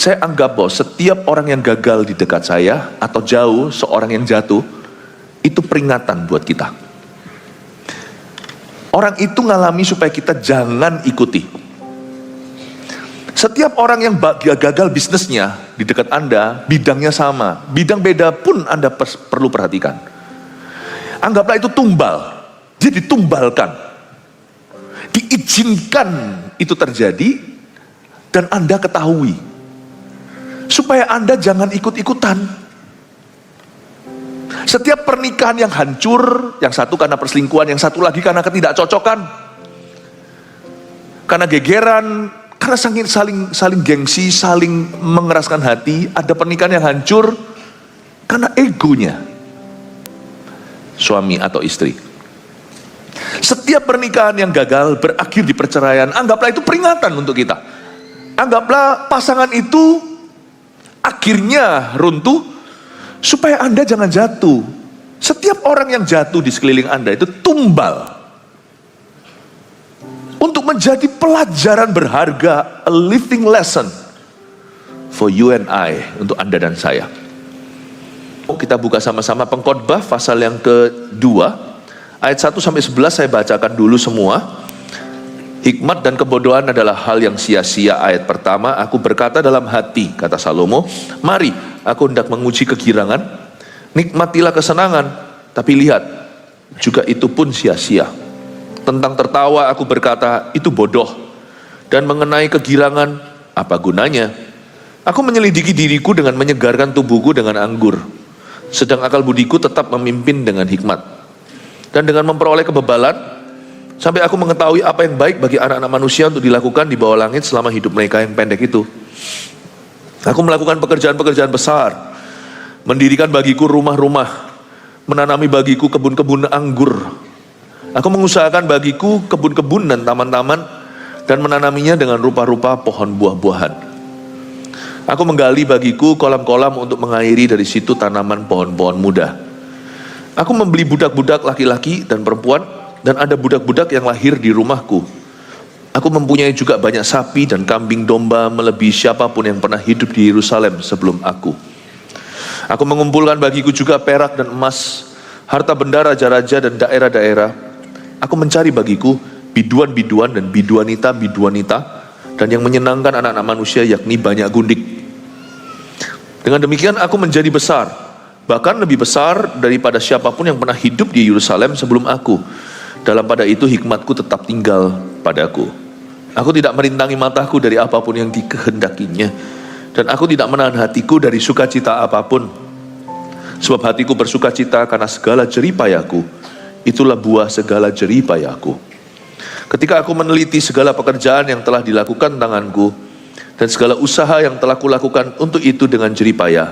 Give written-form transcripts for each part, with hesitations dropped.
Saya anggap bahwa setiap orang yang gagal di dekat saya atau jauh seorang yang jatuh, itu peringatan buat kita. Orang itu ngalami supaya kita jangan ikuti. Setiap orang yang gagal bisnisnya di dekat Anda, bidangnya sama, bidang beda pun Anda perlu perhatikan. Anggaplah itu tumbal, dia ditumbalkan, diizinkan itu terjadi, dan Anda ketahui. Supaya Anda jangan ikut-ikutan. Setiap pernikahan yang hancur, yang satu karena perselingkuhan, yang satu lagi karena ketidakcocokan, karena gegeran, karena saling gengsi, saling mengeraskan hati. Ada pernikahan yang hancur karena egonya suami atau istri. Setiap pernikahan yang gagal berakhir di perceraian, anggaplah itu peringatan untuk kita. Anggaplah pasangan itu akhirnya runtuh, supaya Anda jangan jatuh. Setiap orang yang jatuh di sekeliling Anda itu tumbal, untuk menjadi pelajaran berharga, a living lesson for you and I, untuk Anda dan saya. Kita buka sama-sama Pengkhotbah pasal yang kedua, ayat 1-11 saya bacakan dulu semua. Hikmat dan kebodohan adalah hal yang sia-sia. Ayat pertama, aku berkata dalam hati, kata Salomo, mari aku hendak menguji kegirangan, nikmatilah kesenangan, tapi lihat, juga itu pun sia-sia. Tentang tertawa aku berkata, itu bodoh. Dan mengenai kegirangan, apa gunanya? Aku menyelidiki diriku dengan menyegarkan tubuhku dengan anggur, sedang akal budiku tetap memimpin dengan hikmat. Dan dengan memperoleh kebebalan, sampai aku mengetahui apa yang baik bagi anak-anak manusia untuk dilakukan di bawah langit selama hidup mereka yang pendek itu. Aku melakukan pekerjaan-pekerjaan besar, mendirikan bagiku rumah-rumah, menanami bagiku kebun-kebun anggur. Aku mengusahakan bagiku kebun-kebun dan taman-taman, dan menanaminya dengan rupa-rupa pohon buah-buahan. Aku menggali bagiku kolam-kolam untuk mengairi dari situ tanaman pohon-pohon muda. Aku membeli budak-budak laki-laki dan perempuan, dan ada budak-budak yang lahir di rumahku. Aku mempunyai juga banyak sapi dan kambing domba melebihi siapapun yang pernah hidup di Yerusalem sebelum aku. Aku mengumpulkan bagiku juga perak dan emas, harta benda raja-raja dan daerah-daerah. Aku mencari bagiku biduan-biduan dan biduanita-biduanita, dan yang menyenangkan anak-anak manusia yakni banyak gundik. Dengan demikian aku menjadi besar, bahkan lebih besar daripada siapapun yang pernah hidup di Yerusalem sebelum aku. Dalam pada itu hikmatku tetap tinggal padaku. Aku tidak merintangi mataku dari apapun yang dikehendakinya, dan aku tidak menahan hatiku dari sukacita apapun. Sebab hatiku bersukacita karena segala jeripayaku, itulah buah segala jeripayaku. Ketika aku meneliti segala pekerjaan yang telah dilakukan tanganku, dan segala usaha yang telah kulakukan untuk itu dengan jeripayah,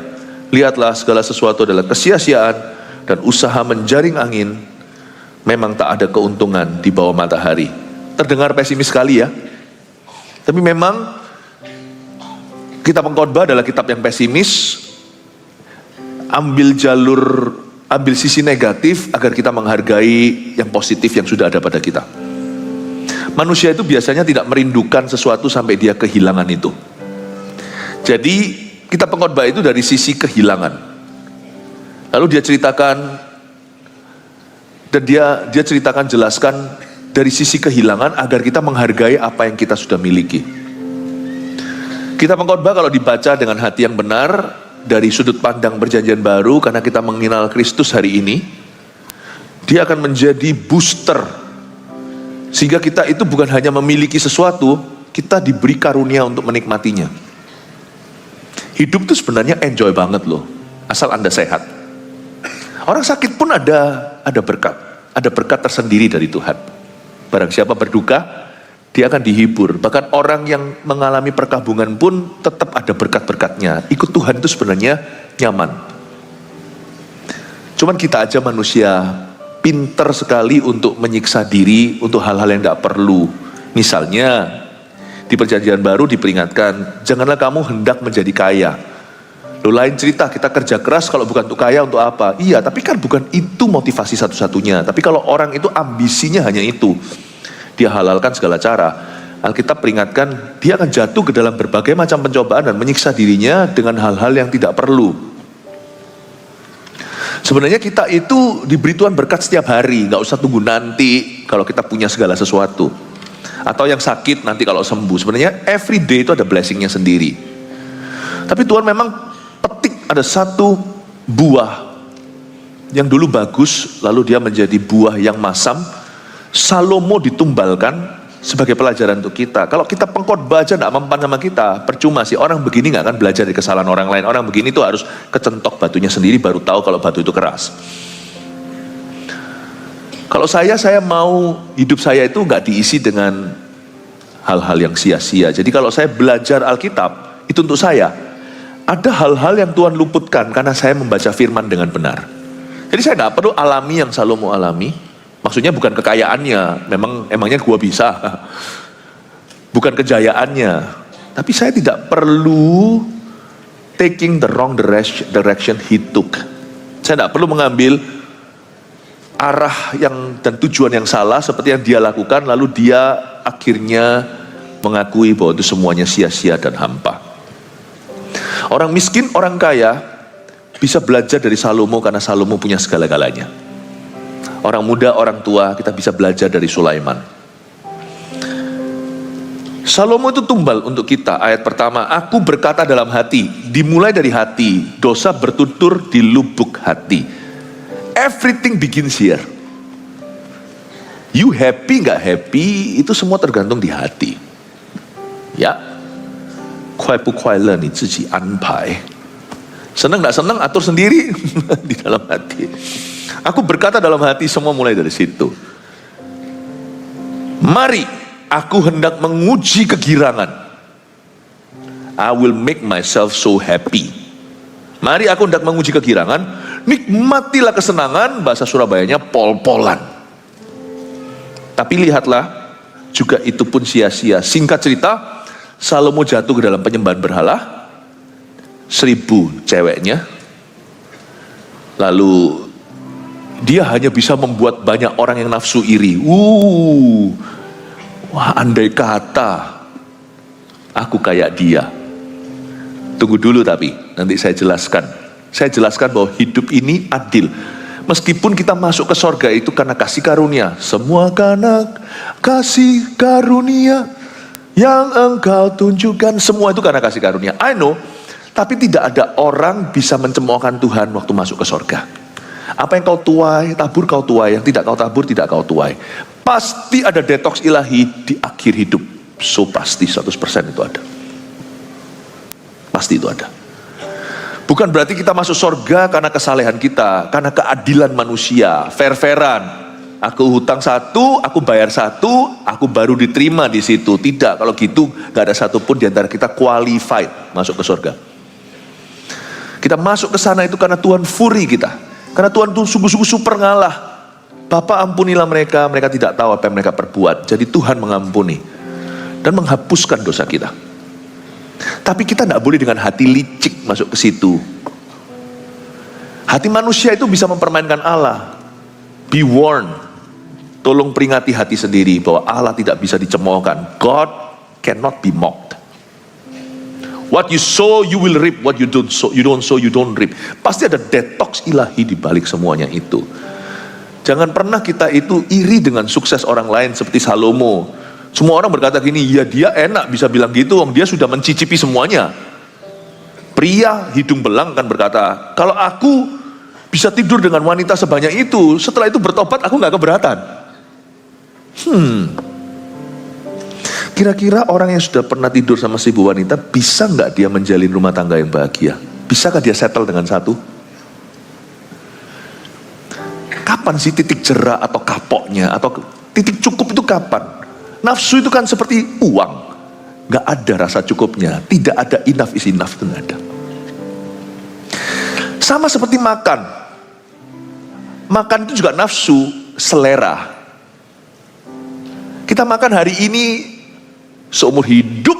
lihatlah segala sesuatu adalah kesia-siaan dan usaha menjaring angin. Memang tak ada keuntungan di bawah matahari. Terdengar pesimis sekali ya. Tapi memang kitab Pengkhotbah adalah kitab yang pesimis. Ambil sisi negatif agar kita menghargai yang positif yang sudah ada pada kita. Manusia itu biasanya tidak merindukan sesuatu sampai dia kehilangan itu. Jadi kitab Pengkhotbah itu dari sisi kehilangan. Lalu dia ceritakan, dan dia ceritakan, jelaskan dari sisi kehilangan agar kita menghargai apa yang kita sudah miliki. Kitab Pengkhotbah kalau dibaca dengan hati yang benar, dari sudut pandang perjanjian baru, karena kita mengenal Kristus hari ini, dia akan menjadi booster. Sehingga kita itu bukan hanya memiliki sesuatu, kita diberi karunia untuk menikmatinya. Hidup itu sebenarnya enjoy banget loh, asal Anda sehat. Orang sakit pun ada berkat tersendiri dari Tuhan. Barang siapa berduka, dia akan dihibur. Bahkan orang yang mengalami perkabungan pun tetap ada berkat-berkatnya. Ikut Tuhan itu sebenarnya nyaman. Cuman kita aja manusia pinter sekali untuk menyiksa diri untuk hal-hal yang tidak perlu. Misalnya di perjanjian baru diperingatkan, janganlah kamu hendak menjadi kaya. Loh, lain cerita, kita kerja keras kalau bukan untuk kaya untuk apa? Iya, tapi kan bukan itu motivasi satu-satunya. Tapi kalau orang itu ambisinya hanya itu, dia halalkan segala cara. Alkitab peringatkan dia akan jatuh ke dalam berbagai macam pencobaan dan menyiksa dirinya dengan hal-hal yang tidak perlu. Sebenarnya kita itu diberi Tuhan berkat setiap hari, nggak usah tunggu nanti kalau kita punya segala sesuatu. Atau yang sakit nanti kalau sembuh. Sebenarnya every day itu ada blessingnya sendiri. Tapi Tuhan memang petik ada satu buah yang dulu bagus, lalu dia menjadi buah yang masam. Salomo ditumbalkan sebagai pelajaran untuk kita. Kalau kita pengkhotbah aja gak mempan sama kita, percuma sih. Orang begini gak akan belajar dari kesalahan orang lain. Orang begini tuh harus kecentok batunya sendiri baru tahu kalau batu itu keras. Kalau saya mau hidup saya itu gak diisi dengan hal-hal yang sia-sia. Jadi kalau saya belajar Alkitab, itu untuk saya. Ada hal-hal yang Tuhan luputkan karena saya membaca firman dengan benar. Jadi saya gak perlu alami yang Salomo alami. Maksudnya bukan kekayaannya, emangnya gua bisa. Bukan kejayaannya. Tapi saya tidak perlu taking the wrong direction he took. Saya tidak perlu mengambil arah dan tujuan yang salah seperti yang dia lakukan, lalu dia akhirnya mengakui bahwa itu semuanya sia-sia dan hampa. Orang miskin, orang kaya bisa belajar dari Salomo karena Salomo punya segala-galanya. Orang muda, orang tua, kita bisa belajar dari Sulaiman. Salomo itu tumbal untuk kita. Ayat pertama, aku berkata dalam hati. Dimulai dari hati, dosa bertutur di lubuk hati. Everything begins here. You happy gak happy, itu semua tergantung di hati. Ya, 快不快乐你自己安排. Senang gak senang, atur sendiri di dalam hati. Aku berkata dalam hati, semua mulai dari situ. Mari, aku hendak menguji kegirangan. I will make myself so happy. Mari aku hendak menguji kegirangan. Nikmatilah kesenangan, bahasa Surabayanya pol-polan. Tapi lihatlah, juga itu pun sia-sia. Singkat cerita, Salomo jatuh ke dalam penyembahan berhala. 1000 ceweknya. Lalu dia hanya bisa membuat banyak orang yang nafsu iri. Wah, andai kata aku kayak dia. Tunggu dulu tapi, nanti saya jelaskan. Saya jelaskan bahwa hidup ini adil. Meskipun kita masuk ke sorga itu karena kasih karunia. Semua karena kasih karunia yang engkau tunjukkan. Semua itu karena kasih karunia. I know, tapi tidak ada orang bisa mencemoohkan Tuhan waktu masuk ke sorga. Apa yang kau tuai, tabur kau tuai. Yang tidak kau tabur, tidak kau tuai. Pasti ada detox ilahi di akhir hidup. So pasti 100% itu ada. Pasti itu ada. Bukan berarti kita masuk sorga karena kesalehan kita. Karena keadilan manusia. Fair-fairan. Aku hutang 1, aku bayar 1, aku baru diterima di situ. Tidak, kalau gitu gak ada satupun di antara kita qualified masuk ke sorga. Kita masuk ke sana itu karena Tuhan furi kita. Karena Tuhan itu sungguh-sungguh super ngalah. Bapa ampunilah mereka, mereka tidak tahu apa yang mereka perbuat. Jadi Tuhan mengampuni dan menghapuskan dosa kita. Tapi kita tidak boleh dengan hati licik masuk ke situ. Hati manusia itu bisa mempermainkan Allah. Be warned. Tolong peringati hati sendiri bahwa Allah tidak bisa dicemoohkan. God cannot be mocked. What you sow, you will reap. What you don't sow, you don't reap. Pasti ada detox ilahi di balik semuanya itu. Jangan pernah kita itu iri dengan sukses orang lain seperti Salomo. Semua orang berkata gini, ya dia enak bisa bilang gitu, dia sudah mencicipi semuanya. Pria hidung belang kan berkata, kalau aku bisa tidur dengan wanita sebanyak itu, setelah itu bertobat aku gak keberatan. Kira-kira orang yang sudah pernah tidur sama 1000 wanita, bisa nggak dia menjalin rumah tangga yang bahagia? Bisakah dia settle dengan satu? Kapan sih titik jerak atau kapoknya? Atau titik cukup itu kapan? Nafsu itu kan seperti uang. Nggak ada rasa cukupnya. Tidak ada enough is enough, itu nggak ada. Sama seperti makan. Makan itu juga nafsu, selera. Kita makan hari ini, seumur hidup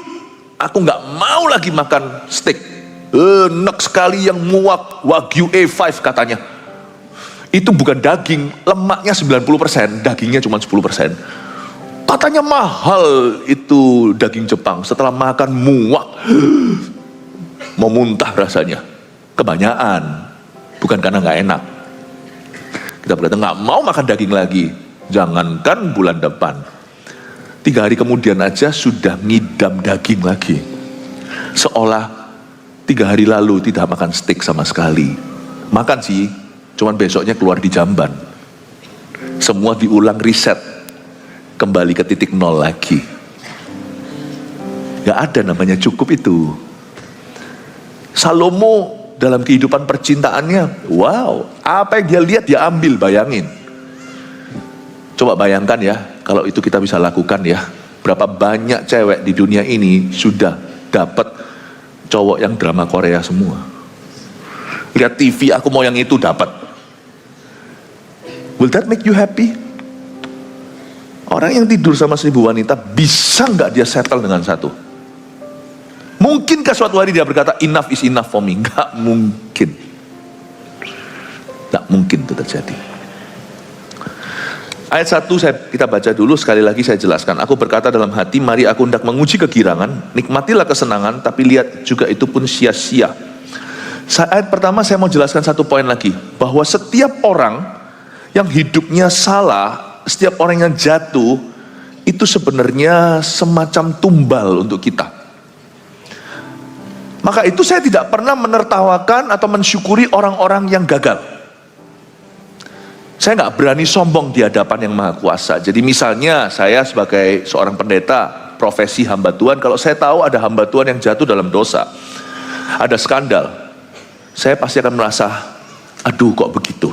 aku gak mau lagi makan steak. Enak sekali yang muak, Wagyu A5 katanya. Itu bukan daging, lemaknya 90%, dagingnya cuma 10%. Katanya mahal itu daging Jepang. Setelah makan muak, mau muntah rasanya. Kebanyakan, bukan karena nggak enak. Kita berkata nggak mau makan daging lagi. Jangankan bulan depan, 3 hari kemudian aja sudah ngidam daging lagi. Seolah 3 hari lalu tidak makan steak sama sekali. Makan sih, cuman besoknya keluar di jamban. Semua diulang riset, kembali ke titik nol lagi. Gak ada namanya cukup itu. Salomo dalam kehidupan percintaannya, wow, apa yang dia lihat dia ambil, bayangin. Coba bayangkan ya, kalau itu kita bisa lakukan ya. Berapa banyak cewek di dunia ini sudah dapat cowok yang drama Korea semua. Lihat TV, aku mau yang itu, dapat. Will that make you happy? Orang yang tidur sama 1000 wanita, bisa nggak dia settle dengan satu? Mungkinkah suatu hari dia berkata, enough is enough for me? Nggak mungkin. Nggak mungkin itu terjadi. Ayat 1 kita baca dulu, sekali lagi saya jelaskan. Aku berkata dalam hati, mari aku hendak menguji kegirangan, nikmatilah kesenangan, tapi lihat juga itu pun sia-sia. Ayat pertama saya mau jelaskan satu poin lagi, bahwa setiap orang yang hidupnya salah, setiap orang yang jatuh, itu sebenarnya semacam tumbal untuk kita. Maka itu saya tidak pernah menertawakan atau mensyukuri orang-orang yang gagal. Saya nggak berani sombong di hadapan yang Maha Kuasa. Jadi misalnya saya sebagai seorang pendeta, profesi hamba Tuhan, kalau saya tahu ada hamba Tuhan yang jatuh dalam dosa, ada skandal, saya pasti akan merasa, aduh kok begitu.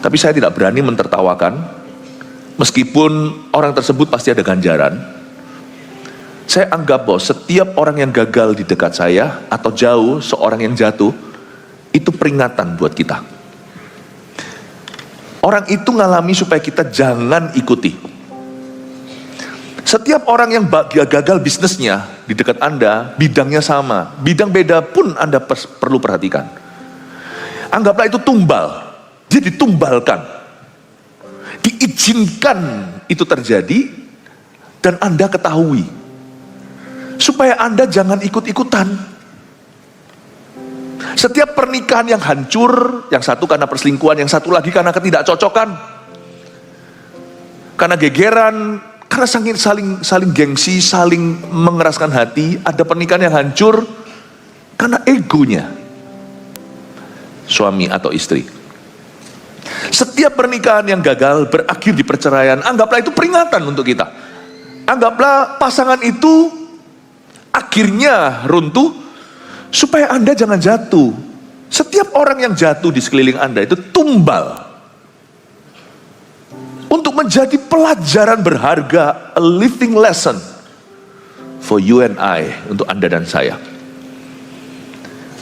Tapi saya tidak berani mentertawakan, meskipun orang tersebut pasti ada ganjaran. Saya anggap bahwa setiap orang yang gagal di dekat saya, atau jauh seorang yang jatuh, itu peringatan buat kita. Orang itu ngalami supaya kita jangan ikuti. Setiap orang yang gagal bisnisnya di dekat Anda, bidangnya sama, bidang beda pun Anda perlu perhatikan. Anggaplah itu tumbal, dia ditumbalkan, diizinkan itu terjadi, dan Anda ketahui, supaya Anda jangan ikut-ikutan. Setiap pernikahan yang hancur, yang satu karena perselingkuhan, yang satu lagi karena ketidakcocokan, karena gegeran, karena saling gengsi, saling mengeraskan hati. Ada pernikahan yang hancur karena egonya suami atau istri. Setiap pernikahan yang gagal berakhir di perceraian, anggaplah itu peringatan untuk kita. Anggaplah pasangan itu akhirnya runtuh, supaya Anda jangan jatuh. Setiap orang yang jatuh di sekeliling Anda itu tumbal, untuk menjadi pelajaran berharga, a living lesson for you and I, untuk Anda dan saya.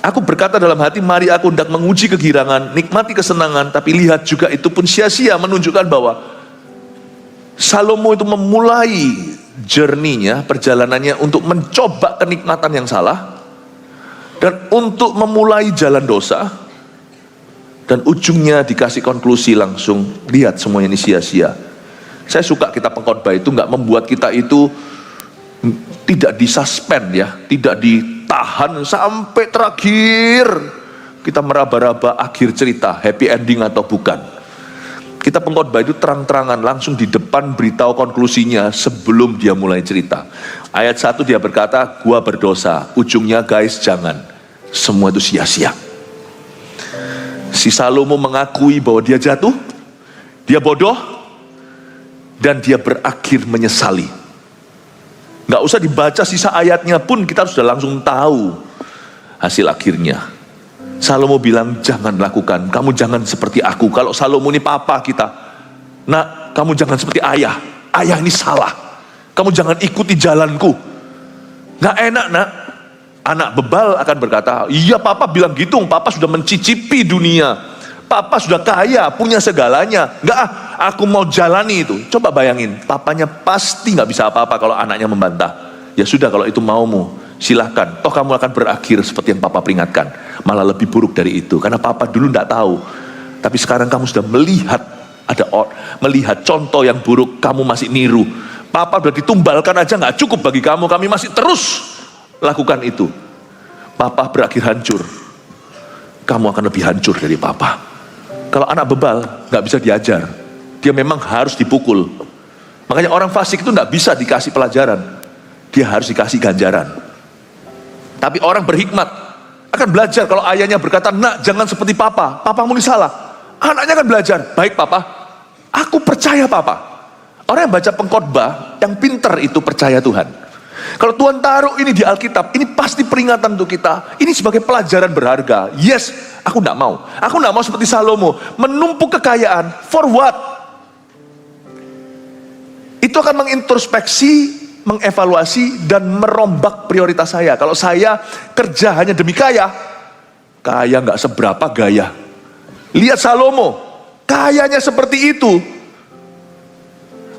Aku berkata dalam hati, mari aku hendak menguji kegirangan, nikmati kesenangan, tapi lihat juga itu pun sia-sia. Menunjukkan bahwa Salomo itu memulai journey-nya, perjalanannya untuk mencoba kenikmatan yang salah, dan untuk memulai jalan dosa, dan ujungnya dikasih konklusi langsung, lihat semuanya ini sia-sia. Saya suka kitab pengkhotbah itu nggak membuat kita itu tidak disuspend ya, tidak ditahan sampai terakhir kita meraba-raba akhir cerita, happy ending atau bukan. Kitab pengkhotbah itu terang-terangan langsung di depan beritahu konklusinya sebelum dia mulai cerita. Ayat 1 dia berkata, gua berdosa. Ujungnya guys, jangan. Semua itu sia-sia. Si Salomo mengakui bahwa dia jatuh, dia bodoh, dan dia berakhir menyesali. Gak usah dibaca sisa ayatnya pun kita sudah langsung tahu hasil akhirnya. Salomo bilang, jangan lakukan, kamu jangan seperti aku. Kalau Salomo ini papa kita, nak, kamu jangan seperti ayah. Ayah ini salah, kamu jangan ikuti jalanku. Gak enak nak. Anak bebal akan berkata, iya papa bilang gitu, papa sudah mencicipi dunia, papa sudah kaya, punya segalanya. Enggak, aku mau jalani itu. Coba bayangin, papanya pasti gak bisa apa-apa kalau anaknya membantah. Ya sudah, kalau itu maumu, silahkan. Toh kamu akan berakhir seperti yang papa peringatkan, malah lebih buruk dari itu. Karena papa dulu gak tahu, tapi sekarang kamu sudah melihat melihat contoh yang buruk, kamu masih niru. Papa udah ditumbalkan aja nggak cukup bagi kamu, kami masih terus lakukan itu. Papa berakhir hancur, kamu akan lebih hancur dari papa. Kalau anak bebal nggak bisa diajar, dia memang harus dipukul. Makanya orang fasik itu nggak bisa dikasih pelajaran, dia harus dikasih ganjaran. Tapi orang berhikmat akan belajar. Kalau ayahnya berkata, nak jangan seperti papa, papamu ini salah, anaknya akan belajar, baik papa, aku percaya papa. Orang yang baca pengkhotbah, yang pinter itu percaya Tuhan. Kalau Tuhan taruh ini di Alkitab, ini pasti peringatan untuk kita. Ini sebagai pelajaran berharga. Yes, aku tidak mau. Aku tidak mau seperti Salomo, menumpuk kekayaan. For what? Itu akan mengintrospeksi, mengevaluasi, dan merombak prioritas saya. Kalau saya kerja hanya demi kaya nggak seberapa gaya. Lihat Salomo, kayanya seperti itu.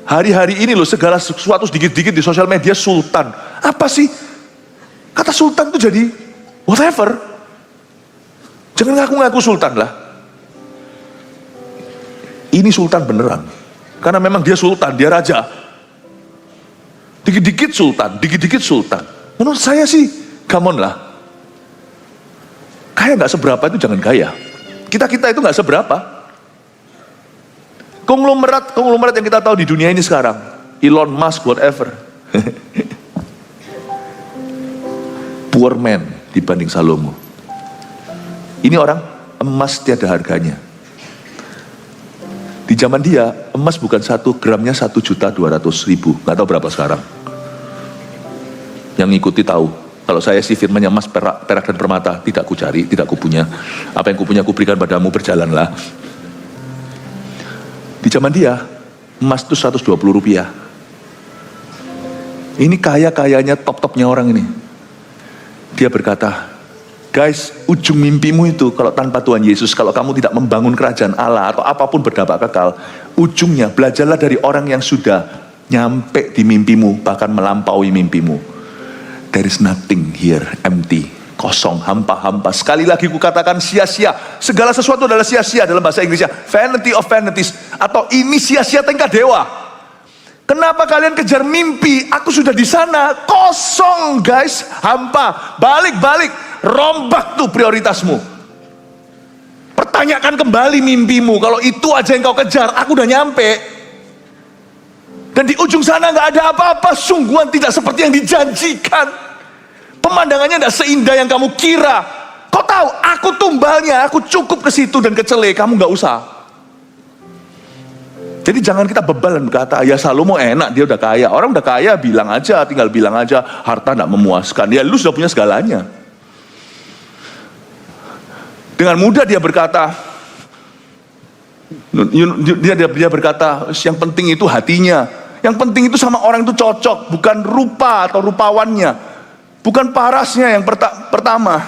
Hari-hari ini loh, segala sesuatu sedikit-dikit di sosial media sultan. Apa sih? Kata sultan itu jadi whatever. Jangan ngaku-ngaku sultan lah. Ini sultan beneran. Karena memang dia sultan, dia raja. Dikit-dikit sultan, dikit-dikit sultan. Menurut saya sih, come on lah. Kaya gak seberapa itu jangan kaya. Kita-kita itu gak seberapa. Konglomerat yang kita tahu di dunia ini sekarang, Elon Musk, whatever. Poor man dibanding Salomo. Ini orang emas tiada harganya. Di zaman dia, emas bukan 1 gramnya 1.200.000, nggak tahu berapa sekarang. Yang ngikuti tahu. Kalau saya sih firmannya emas, perak dan permata, tidak kucari, tidak kupunya. Apa yang kupunya kuberikan padamu, berjalanlah. Di zaman dia, emas itu 120 rupiah. Ini kaya-kayanya, top-topnya orang ini. Dia berkata, guys, ujung mimpimu itu, kalau tanpa Tuhan Yesus, kalau kamu tidak membangun kerajaan Allah, atau apapun berdampak kekal, ujungnya, belajarlah dari orang yang sudah nyampe di mimpimu, bahkan melampaui mimpimu. There is nothing here, empty. Kosong, hampa-hampa. Sekali lagi kukatakan sia-sia. Segala sesuatu adalah sia-sia dalam bahasa Inggrisnya. Vanity of vanities. Atau ini sia-sia tingkah dewa. Kenapa kalian kejar mimpi? Aku sudah di sana. Kosong guys. Hampa. Balik-balik. Rombak tuh prioritasmu. Pertanyakan kembali mimpimu. Kalau itu aja yang kau kejar, aku udah nyampe. Dan di ujung sana gak ada apa-apa. Sungguhan tidak seperti yang dijanjikan. Pemandangannya tidak seindah yang kamu kira. Kau tahu, aku tumbalnya, aku cukup ke situ dan kecele, kamu nggak usah. Jadi jangan kita bebal dan berkata, ya Salomo enak, dia udah kaya. Orang udah kaya, bilang aja, tinggal bilang aja, harta tidak memuaskan. Ya lu sudah punya segalanya. Dengan mudah dia berkata, dia berkata, yang penting itu hatinya. Yang penting itu sama orang itu cocok, bukan rupa atau rupawannya. Bukan parasnya yang pertama.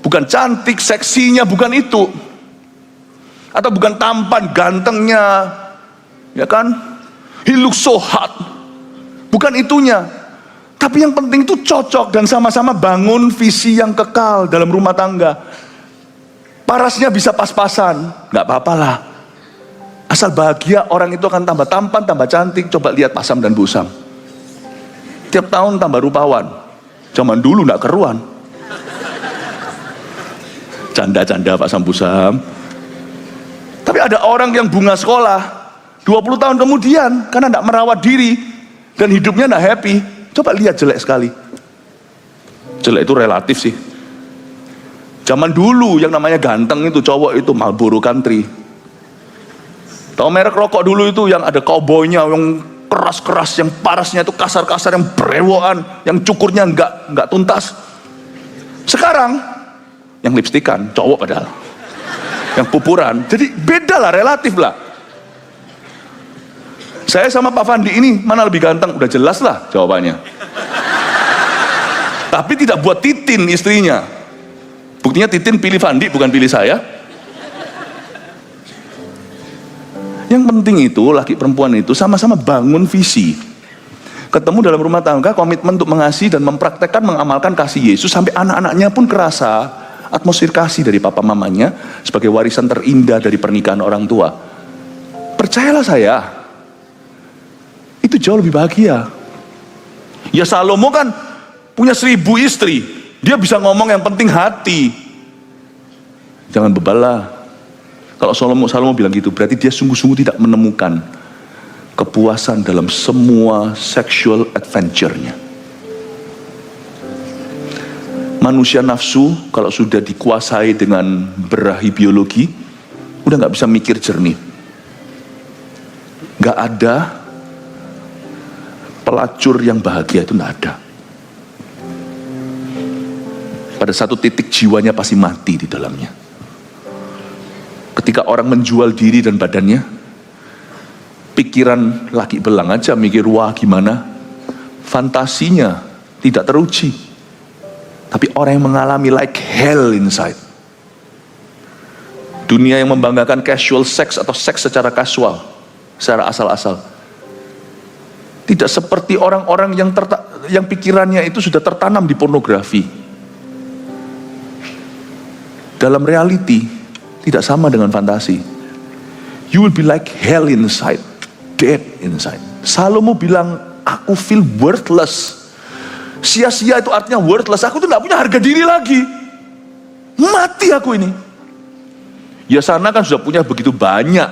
Bukan cantik, seksinya, bukan itu. Atau bukan tampan, gantengnya. Ya kan? He looks so hot. Bukan itunya. Tapi yang penting itu cocok dan sama-sama bangun visi yang kekal dalam rumah tangga. Parasnya bisa pas-pasan, gak apa-apalah. Asal bahagia, orang itu akan tambah tampan, tambah cantik. Coba lihat Pasam dan Busam. Tiap tahun tambah rupawan. Zaman dulu gak keruan. Canda-canda Pak Sambusam. Tapi ada orang yang bunga sekolah 20 tahun kemudian karena gak merawat diri dan hidupnya gak happy. Coba lihat, jelek sekali. Jelek itu relatif sih. Zaman dulu yang namanya ganteng itu cowok itu Marlboro Country. Tahu merek rokok dulu itu yang ada cowboynya, yang keras-keras, yang parasnya itu kasar-kasar, yang berewokan, yang cukurnya nggak tuntas. Sekarang yang lipstikan, cowok padahal, yang pupuran. Jadi beda lah, relatif lah. Saya sama Pak Fandi ini mana lebih ganteng? Udah jelas lah jawabannya. Tapi tidak buat Titin istrinya. Buktinya Titin pilih Fandi bukan pilih saya. Yang penting itu, laki perempuan itu sama-sama bangun visi. Ketemu dalam rumah tangga, komitmen untuk mengasihi dan mempraktekkan, mengamalkan kasih Yesus. Sampai anak-anaknya pun kerasa atmosfer kasih dari papa mamanya sebagai warisan terindah dari pernikahan orang tua. Percayalah saya, itu jauh lebih bahagia. Ya Salomo kan punya 1000 istri, dia bisa ngomong yang penting hati. Jangan bebalah. Kalau Salomo bilang gitu, berarti dia sungguh-sungguh tidak menemukan kepuasan dalam semua sexual adventure-nya. Manusia nafsu kalau sudah dikuasai dengan berahi biologi, udah gak bisa mikir jernih. Gak ada pelacur yang bahagia, itu gak ada. Pada satu titik jiwanya pasti mati di dalamnya. Ketika orang menjual diri dan badannya, pikiran laki belang aja mikir, wah gimana, fantasinya tidak teruji. Tapi orang yang mengalami like hell inside, dunia yang membanggakan casual sex atau seks secara kasual, secara asal-asal, tidak seperti orang-orang yang pikirannya itu sudah tertanam di pornografi. Dalam reality tidak sama dengan fantasi. You will be like hell inside, dead inside. Salomo bilang, aku feel worthless. Sia-sia itu artinya worthless. Aku tuh gak punya harga diri lagi. Mati aku ini. Ya sana kan sudah punya begitu banyak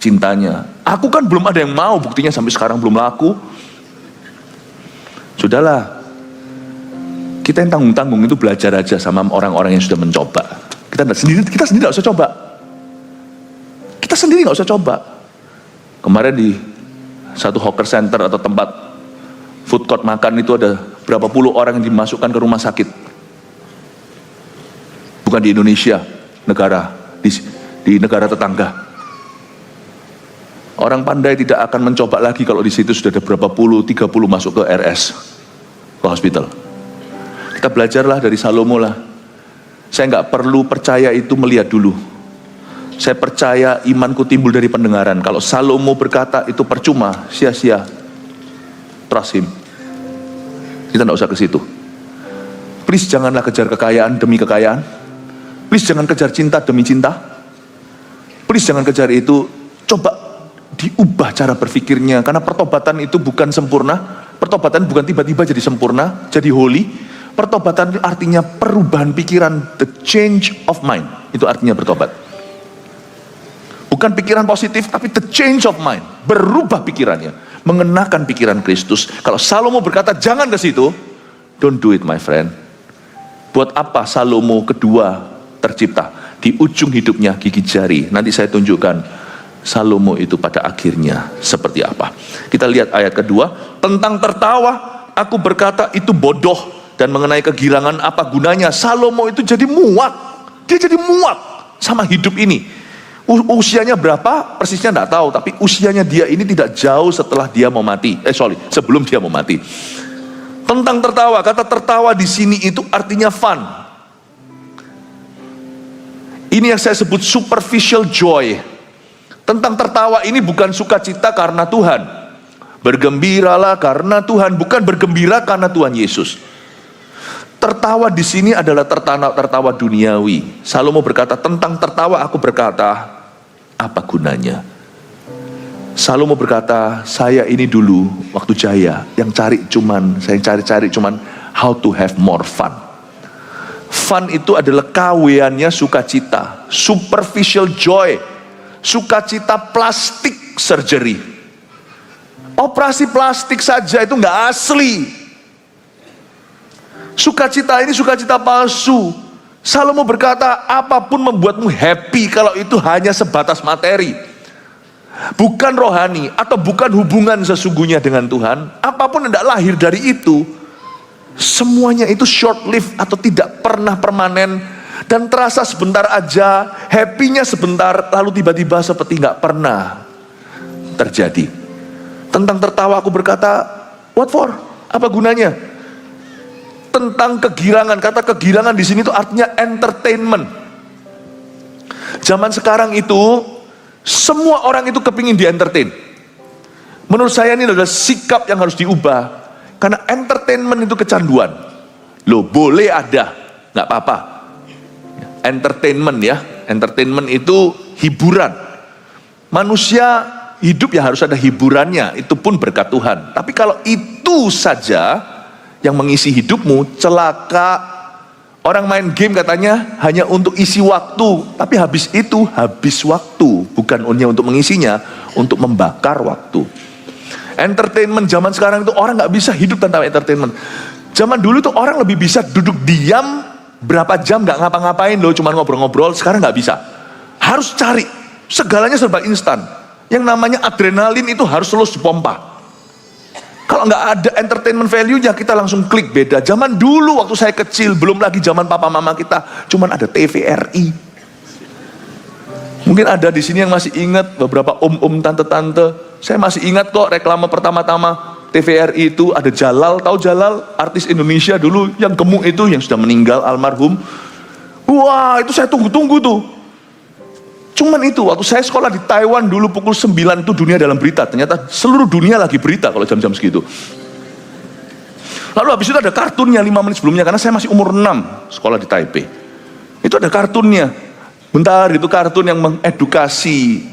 cintanya. Aku kan belum ada yang mau, buktinya sampai sekarang belum laku. Sudahlah, kita yang tanggung-tanggung itu belajar aja sama orang-orang yang sudah mencoba. Kita sendiri gak usah coba. Kita sendiri gak usah coba. Kemarin di satu hawker center atau tempat food court makan itu ada berapa puluh orang yang dimasukkan ke rumah sakit. Bukan di Indonesia, di negara tetangga. Orang pandai tidak akan mencoba lagi kalau di situ sudah ada berapa puluh, 30 masuk ke RS, ke hospital. Kita belajarlah dari Salomo lah. Saya nggak perlu percaya itu melihat dulu. Saya percaya imanku timbul dari pendengaran. Kalau Salomo berkata itu percuma, sia-sia. Trust him. Kita nggak usah ke situ. Please janganlah kejar kekayaan demi kekayaan. Please jangan kejar cinta demi cinta. Please jangan kejar itu. Coba diubah cara berpikirnya. Karena pertobatan itu bukan sempurna. Pertobatan bukan tiba-tiba jadi sempurna, jadi holy. Pertobatan artinya perubahan pikiran, the change of mind. Itu artinya bertobat. Bukan pikiran positif, tapi the change of mind. Berubah pikirannya. Mengenakan pikiran Kristus. Kalau Salomo berkata jangan ke situ, don't do it my friend. Buat apa Salomo kedua tercipta? Di ujung hidupnya gigi jari. Nanti saya tunjukkan Salomo itu pada akhirnya seperti apa. Kita lihat ayat kedua. Tentang tertawa, aku berkata itu bodoh. Dan mengenai kegirangan apa gunanya? Salomo itu jadi muak. Dia jadi muak sama hidup ini. Usianya berapa persisnya tidak tahu, tapi usianya dia ini tidak jauh setelah dia mau mati. Sebelum dia mau mati. Tentang tertawa, kata tertawa di sini itu artinya fun. Ini yang saya sebut superficial joy. Tentang tertawa ini bukan sukacita karena Tuhan. Bergembiralah karena Tuhan, bukan bergembira karena Tuhan Yesus. Tertawa di sini adalah tertawa duniawi. Salomo berkata, tentang tertawa aku berkata, apa gunanya? Salomo berkata, saya ini dulu waktu jaya yang cari cuman how to have more fun. Fun itu adalah kaweannya sukacita, superficial joy, sukacita plastik surgery. Operasi plastik saja itu nggak asli. Sukacita ini sukacita palsu. Salomo berkata, apapun membuatmu happy kalau itu hanya sebatas materi, bukan rohani, atau bukan hubungan sesungguhnya dengan Tuhan. Apapun yang tidak lahir dari itu, semuanya itu short lived atau tidak pernah permanen, dan terasa sebentar aja, happy-nya sebentar, lalu tiba-tiba seperti nggak pernah terjadi. Tentang tertawa aku berkata, what for? Apa gunanya? Tentang kegirangan, kata kegirangan di sini itu artinya entertainment. Zaman sekarang itu semua orang itu kepingin di entertain. Menurut saya ini adalah sikap yang harus diubah, karena entertainment itu kecanduan. Loh, boleh ada, nggak apa-apa. Entertainment ya, entertainment itu hiburan. Manusia hidup ya harus ada hiburannya, itu pun berkat Tuhan. Tapi kalau itu saja yang mengisi hidupmu, celaka. Orang main game katanya hanya untuk isi waktu, tapi habis itu habis waktu, bukan hanya untuk mengisinya, untuk membakar waktu. Entertainment zaman sekarang itu orang nggak bisa hidup tanpa entertainment. Zaman dulu tuh orang lebih bisa duduk diam berapa jam nggak ngapa-ngapain loh, cuma ngobrol-ngobrol. Sekarang nggak bisa, harus cari, segalanya serba instan. Yang namanya adrenalin itu harus terus dipompa. Kalau nggak ada entertainment value-nya, kita langsung klik beda. Zaman dulu waktu saya kecil, belum lagi zaman papa mama kita, cuman ada TVRI. Mungkin ada di sini yang masih ingat, beberapa om-om, tante-tante. Saya masih ingat kok reklame pertama-tama TVRI itu ada Jalal. Tahu Jalal? Artis Indonesia dulu yang gemuk itu, yang sudah meninggal, almarhum. Wah, itu saya tunggu-tunggu tuh. Cuman itu, waktu saya sekolah di Taiwan dulu pukul 9 itu dunia dalam berita. Ternyata seluruh dunia lagi berita kalau jam-jam segitu. Lalu habis itu ada kartunnya 5 menit sebelumnya, karena saya masih umur 6 sekolah di Taipei. Itu ada kartunnya. Bentar, itu kartun yang mengedukasi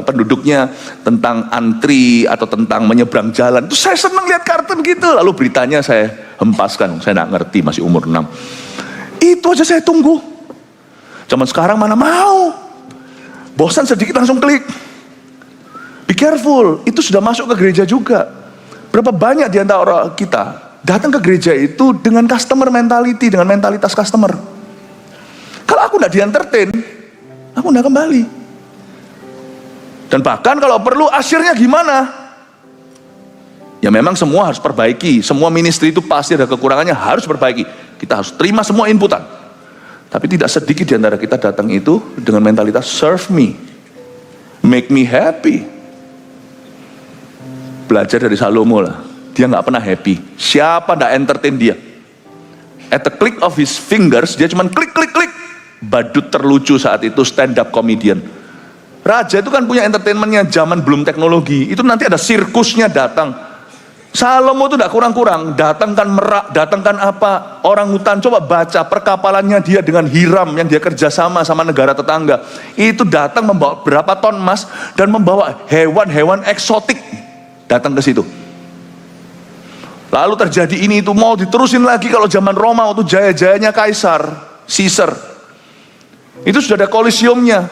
penduduknya tentang antri atau tentang menyeberang jalan. Itu saya senang lihat kartun gitu. Lalu beritanya saya hempaskan, saya nggak ngerti, masih umur 6. Itu aja saya tunggu. Zaman sekarang mana mau. Bosan sedikit langsung klik. Be careful, itu sudah masuk ke gereja juga. Berapa banyak di antara kita datang ke gereja itu dengan customer mentality, dengan mentalitas customer. Kalau aku nggak di-entertain, aku nggak kembali. Dan bahkan kalau perlu asyirnya gimana? Ya memang semua harus perbaiki. Semua ministry itu pasti ada kekurangannya, harus perbaiki. Kita harus terima semua inputan. Tapi tidak sedikit di antara kita datang itu dengan mentalitas serve me, make me happy. Belajar dari Salomo lah, dia nggak pernah happy. Siapa nggak entertain dia? At the click of his fingers, dia cuma klik. Badut terlucu saat itu, stand up comedian. Raja itu kan punya entertainmentnya zaman belum teknologi. Itu nanti ada sirkusnya datang. Salomo itu tidak kurang-kurang, datangkan merak, datangkan apa, orang hutan. Coba baca perkapalannya dia dengan Hiram yang dia kerjasama sama negara tetangga. Itu datang membawa berapa ton emas dan membawa hewan-hewan eksotik datang ke situ. Lalu terjadi ini itu, mau diterusin lagi kalau zaman Roma waktu jaya-jayanya Kaisar, Caesar. Itu sudah ada kolosiumnya.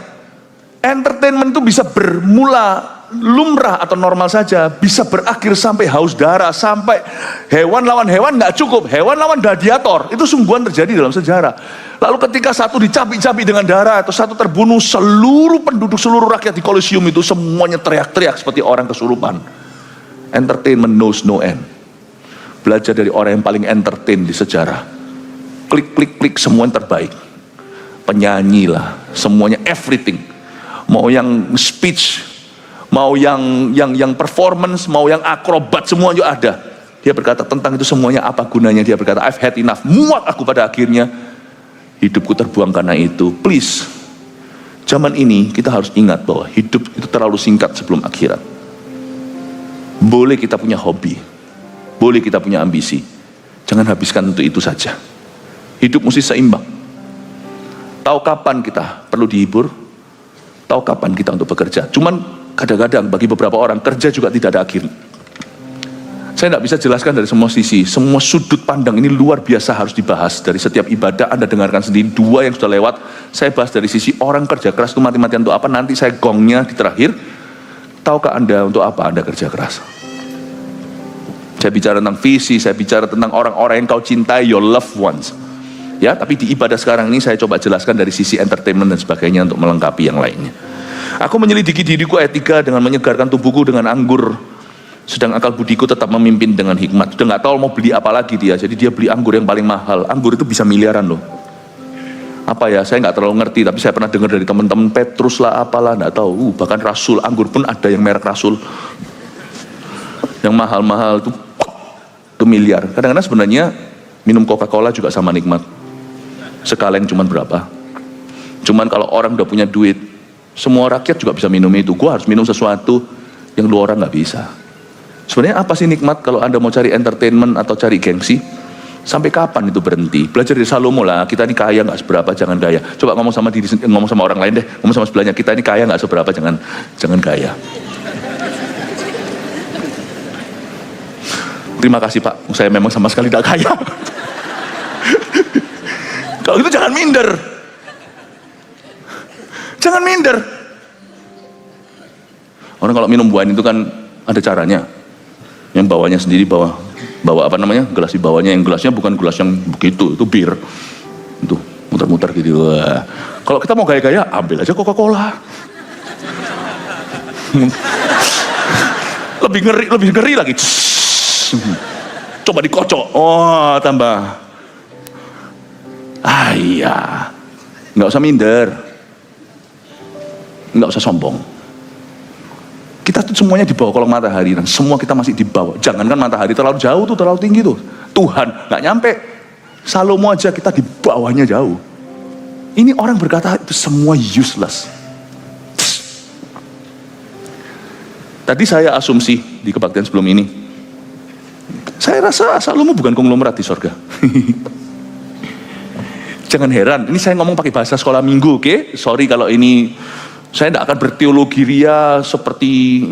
Entertainment itu bisa bermula lumrah atau normal saja, bisa berakhir sampai haus darah, sampai hewan lawan hewan nggak cukup, hewan lawan gladiator. Itu sungguhan terjadi dalam sejarah. Lalu ketika satu dicapi-capi dengan darah atau satu terbunuh, seluruh penduduk, seluruh rakyat di kolosium itu semuanya teriak-teriak seperti orang kesurupan. Entertainment knows no end. Belajar dari orang yang paling entertain di sejarah. Klik, semua yang terbaik. Penyanyi lah, semuanya, everything. Mau yang speech, mau yang performance, mau yang akrobat, semua juga ada. Dia berkata tentang itu semuanya, apa gunanya? Dia berkata, I've had enough, muak aku pada akhirnya, hidupku terbuang karena itu. Please, zaman ini kita harus ingat bahwa hidup itu terlalu singkat sebelum akhirat. Boleh kita punya hobi, boleh kita punya ambisi, jangan habiskan untuk itu saja. Hidup mesti seimbang. Tahu kapan kita perlu dihibur, tahu kapan kita untuk bekerja. Cuman kadang-kadang bagi beberapa orang kerja juga tidak ada akhir. Saya tidak bisa jelaskan dari semua sisi, semua sudut pandang ini luar biasa harus dibahas. Dari setiap ibadah Anda dengarkan sendiri, 2 yang sudah lewat, saya bahas dari sisi orang kerja keras itu mati-matian untuk apa, nanti saya gongnya di terakhir. Tahukah Anda untuk apa Anda kerja keras? Saya bicara tentang visi, saya bicara tentang orang-orang yang kau cintai, your loved ones. Ya, tapi di ibadah sekarang ini saya coba jelaskan dari sisi entertainment dan sebagainya untuk melengkapi yang lainnya. Aku menyelidiki diriku ayat 3 dengan menyegarkan tubuhku dengan anggur, sedang akal budiku tetap memimpin dengan hikmat. Sudah nggak tahu mau beli apa lagi dia, jadi dia beli anggur yang paling mahal. Anggur itu bisa miliaran loh. Apa ya, saya nggak terlalu ngerti, tapi saya pernah dengar dari teman-teman Petrus lah apalah, nggak tahu. Bahkan Rasul, anggur pun ada yang merek Rasul. Yang mahal-mahal itu miliar. Kadang-kadang sebenarnya minum Coca-Cola juga sama nikmat. Sekaleng cuman berapa? Cuman kalau orang udah punya duit, semua rakyat juga bisa minum itu. Gua harus minum sesuatu yang lu orang nggak bisa. Sebenarnya apa sih nikmat kalau Anda mau cari entertainment atau cari gengsi? Sampai kapan itu berhenti? Belajar dari Salomo lah. Kita ini kaya nggak seberapa, jangan gaya. Coba ngomong sama diri, ngomong sama orang lain deh. Ngomong sama sebelahnya, kita ini kaya nggak seberapa, jangan gaya. Terima kasih Pak, saya memang sama sekali tidak kaya. Kalau gitu jangan minder. Jangan minder. Orang kalau minum wine itu kan ada caranya. Yang bawanya sendiri bawa apa namanya, gelas di bawahnya, yang gelasnya bukan gelas yang begitu, itu bir, itu muter-muter gitu. Wah. Kalau kita mau gaya-gaya, ambil aja Coca-Cola. lebih ngeri lagi. Coba dikocok, oh tambah. Iya, nggak usah minder, nggak usah sombong. Kita tuh semuanya di bawah kolong matahari, dan semua kita masih di bawah. Jangankan matahari terlalu jauh tuh, terlalu tinggi tuh. Tuhan nggak nyampe. Salomo aja kita di bawahnya jauh. Ini orang berkata itu semua useless. Tadi saya asumsi di kebaktian sebelum ini, saya rasa Salomo bukan konglomerat di sorga. Jangan heran, ini saya ngomong pakai bahasa sekolah minggu, oke? Sorry kalau ini saya tidak akan berteologi ria seperti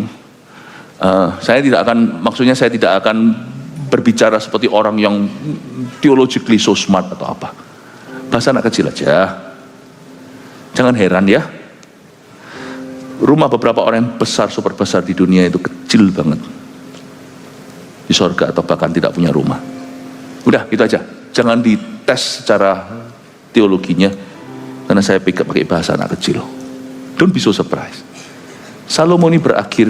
saya tidak akan berbicara seperti orang yang theologically so smart atau apa. Bahasa anak kecil aja. Jangan heran ya. Rumah beberapa orang yang besar, super besar di dunia itu kecil banget. Di sorga atau bahkan tidak punya rumah. Udah, itu aja. Jangan dites secara teologinya, karena saya pakai bahasa anak kecil. Don't be so surprised. Salomo ini berakhir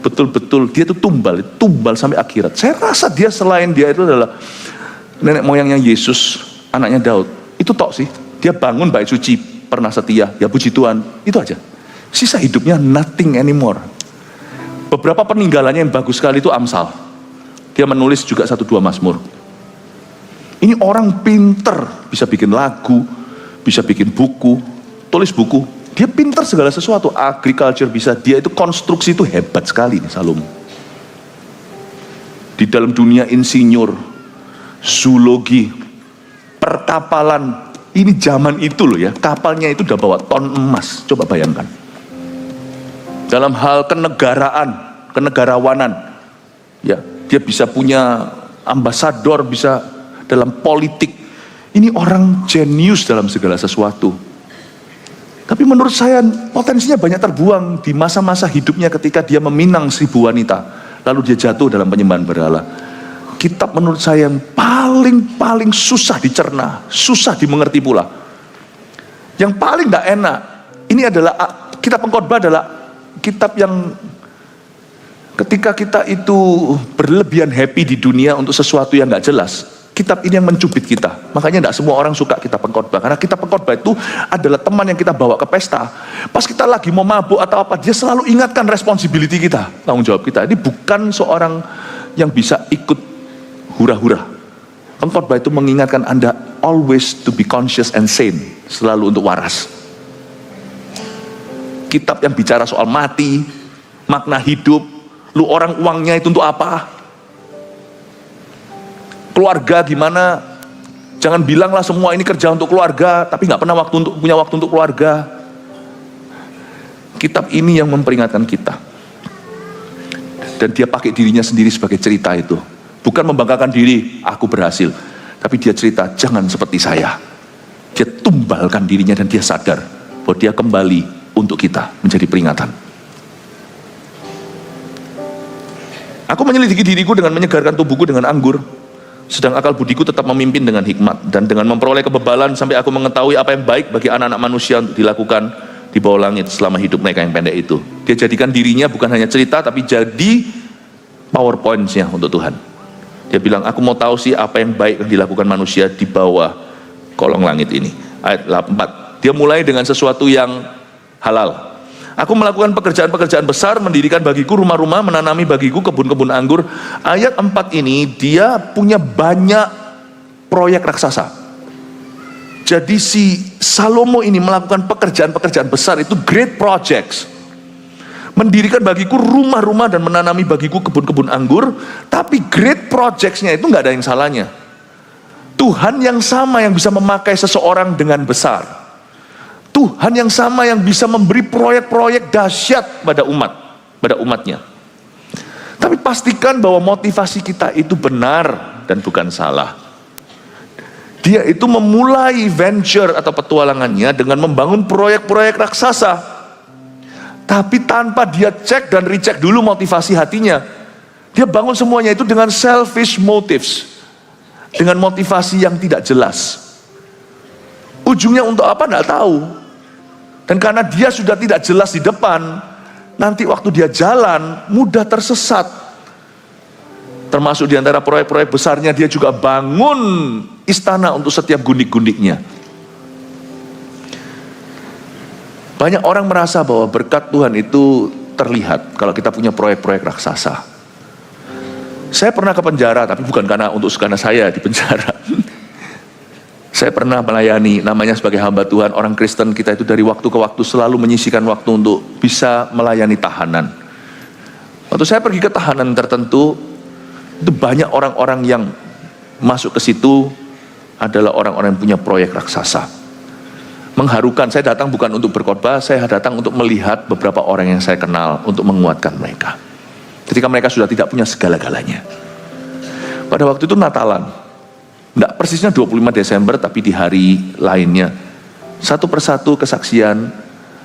betul-betul, dia itu tumbal sampai akhirat. Saya rasa dia selain dia itu adalah nenek moyangnya Yesus, anaknya Daud. Itu tok sih. Dia bangun bait suci, pernah setia, ya puji Tuhan. Itu aja. Sisa hidupnya nothing anymore. Beberapa peninggalannya yang bagus sekali itu Amsal. Dia menulis juga 1-2 Mazmur. Ini orang pinter, bisa bikin lagu, bisa bikin buku, tulis buku. Dia pinter segala sesuatu, agriculture bisa, dia itu konstruksi itu hebat sekali nih Salomo. Di dalam dunia insinyur, zoologi, perkapalan, ini zaman itu loh ya, kapalnya itu udah bawa ton emas, coba bayangkan. Dalam hal kenegarawanan, ya dia bisa punya ambasador, bisa dalam politik. Ini orang jenius dalam segala sesuatu. Tapi menurut saya potensinya banyak terbuang di masa-masa hidupnya ketika dia meminang 1000 wanita. Lalu dia jatuh dalam penyembahan berhala. Kitab menurut saya yang paling susah dicerna, susah dimengerti pula. Yang paling tidak enak, ini adalah kitab Pengkhotbah, adalah kitab yang ketika kita itu berlebihan happy di dunia untuk sesuatu yang gak jelas, kitab ini yang mencubit kita. Makanya tidak semua orang suka kitab Pengkhotbah, karena kitab Pengkhotbah itu adalah teman yang kita bawa ke pesta. Pas kita lagi mau mabuk atau apa, dia selalu ingatkan responsibility kita, tanggung jawab kita. Ini bukan seorang yang bisa ikut hura-hura. Pengkhotbah itu mengingatkan Anda always to be conscious and sane, selalu untuk waras. Kitab yang bicara soal mati, makna hidup, lu orang uangnya itu untuk apa? Keluarga gimana? Jangan bilanglah semua ini kerja untuk keluarga, tapi nggak pernah punya waktu untuk keluarga. Kitab ini yang memperingatkan kita. Dan dia pakai dirinya sendiri sebagai cerita itu. Bukan membanggakan diri, aku berhasil. Tapi dia cerita, jangan seperti saya. Dia tumbalkan dirinya dan dia sadar bahwa dia kembali untuk kita menjadi peringatan. Aku menyelidiki diriku dengan menyegarkan tubuhku dengan anggur, sedang akal budiku tetap memimpin dengan hikmat, dan dengan memperoleh kebebalan sampai aku mengetahui apa yang baik bagi anak-anak manusia untuk dilakukan di bawah langit selama hidup mereka yang pendek itu. Dia jadikan dirinya bukan hanya cerita, tapi jadi PowerPoint-nya untuk Tuhan. Dia bilang, aku mau tahu sih apa yang baik yang dilakukan manusia di bawah kolong langit ini. Ayat 4. Dia mulai dengan sesuatu yang halal. Aku melakukan pekerjaan-pekerjaan besar, mendirikan bagiku rumah-rumah, menanami bagiku kebun-kebun anggur. Ayat 4 ini dia punya banyak proyek raksasa. Jadi si Salomo ini melakukan pekerjaan-pekerjaan besar, itu great projects. Mendirikan bagiku rumah-rumah dan menanami bagiku kebun-kebun anggur. Tapi great projects-nya itu nggak ada yang salahnya. Tuhan yang sama yang bisa memakai seseorang dengan besar. Tuhan yang sama yang bisa memberi proyek-proyek dahsyat pada umatnya. Tapi pastikan bahwa motivasi kita itu benar dan bukan salah. Dia itu memulai venture atau petualangannya dengan membangun proyek-proyek raksasa. Tapi tanpa dia cek dan recheck dulu motivasi hatinya. Dia bangun semuanya itu dengan selfish motives. Dengan motivasi yang tidak jelas. Ujungnya untuk apa? Tidak tahu. Dan karena dia sudah tidak jelas di depan, nanti waktu dia jalan, mudah tersesat. Termasuk di antara proyek-proyek besarnya, dia juga bangun istana untuk setiap gundik-gundiknya. Banyak orang merasa bahwa berkat Tuhan itu terlihat kalau kita punya proyek-proyek raksasa. Saya pernah ke penjara, tapi bukan karena saya di penjara. Saya pernah melayani, namanya sebagai hamba Tuhan, orang Kristen kita itu dari waktu ke waktu selalu menyisihkan waktu untuk bisa melayani tahanan. Waktu saya pergi ke tahanan tertentu, itu banyak orang-orang yang masuk ke situ adalah orang-orang yang punya proyek raksasa. Mengharukan, saya datang bukan untuk berkhotbah, saya datang untuk melihat beberapa orang yang saya kenal, untuk menguatkan mereka. Ketika mereka sudah tidak punya segala-galanya. Pada waktu itu Natalan. Tidak persisnya 25 Desember, tapi di hari lainnya. Satu persatu kesaksian,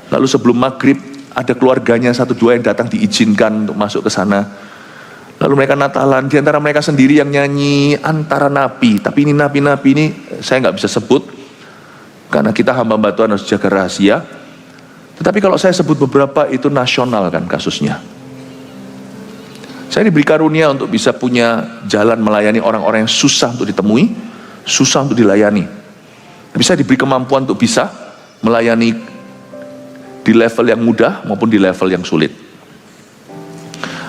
lalu sebelum maghrib, ada keluarganya 1-2 yang datang diizinkan untuk masuk ke sana. Lalu mereka Natalan, di antara mereka sendiri yang nyanyi antara napi. Tapi ini napi-napi ini saya nggak bisa sebut, karena kita hamba-hamba Tuhan harus jaga rahasia. Tetapi kalau saya sebut beberapa, itu nasional kan kasusnya. Saya diberi karunia untuk bisa punya jalan melayani orang-orang yang susah untuk ditemui, susah untuk dilayani. Tapi saya diberi kemampuan untuk bisa melayani di level yang mudah maupun di level yang sulit.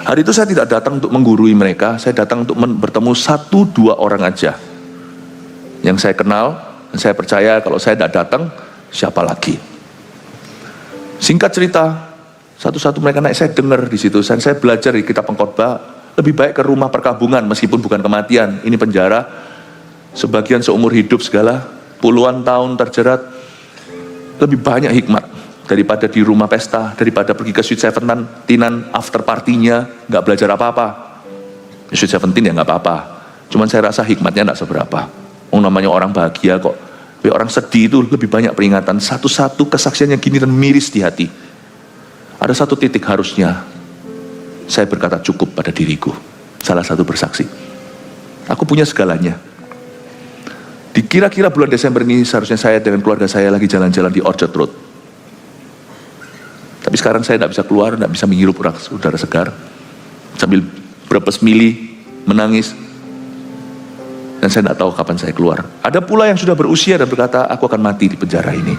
Hari itu saya tidak datang untuk menggurui mereka, saya datang untuk bertemu 1-2 orang aja yang saya kenal, dan saya percaya kalau saya tidak datang, siapa lagi. Singkat cerita, satu-satu mereka naik, saya dengar di situ, dan saya belajar di kitab pengkhotbah, lebih baik ke rumah perkabungan meskipun bukan kematian, ini penjara, sebagian seumur hidup segala, puluhan tahun terjerat, lebih banyak hikmat daripada di rumah pesta, daripada pergi ke Sweet Seventeen after partinya, nggak belajar apa-apa. Sweet Seventeen ya nggak apa-apa, cuman saya rasa hikmatnya nggak seberapa. Namanya orang bahagia kok, tapi orang sedih itu lebih banyak peringatan, satu-satu kesaksian yang gini dan miris di hati. Ada satu titik harusnya saya berkata cukup pada diriku. Salah satu bersaksi, aku punya segalanya. Di kira-kira bulan Desember ini seharusnya saya dengan keluarga saya lagi jalan-jalan di Orchard Road. Tapi sekarang saya tidak bisa keluar, tidak bisa menghirup udara segar, sambil berpes milih, menangis. Dan saya tidak tahu kapan saya keluar. Ada pula yang sudah berusia dan berkata, aku akan mati di penjara ini.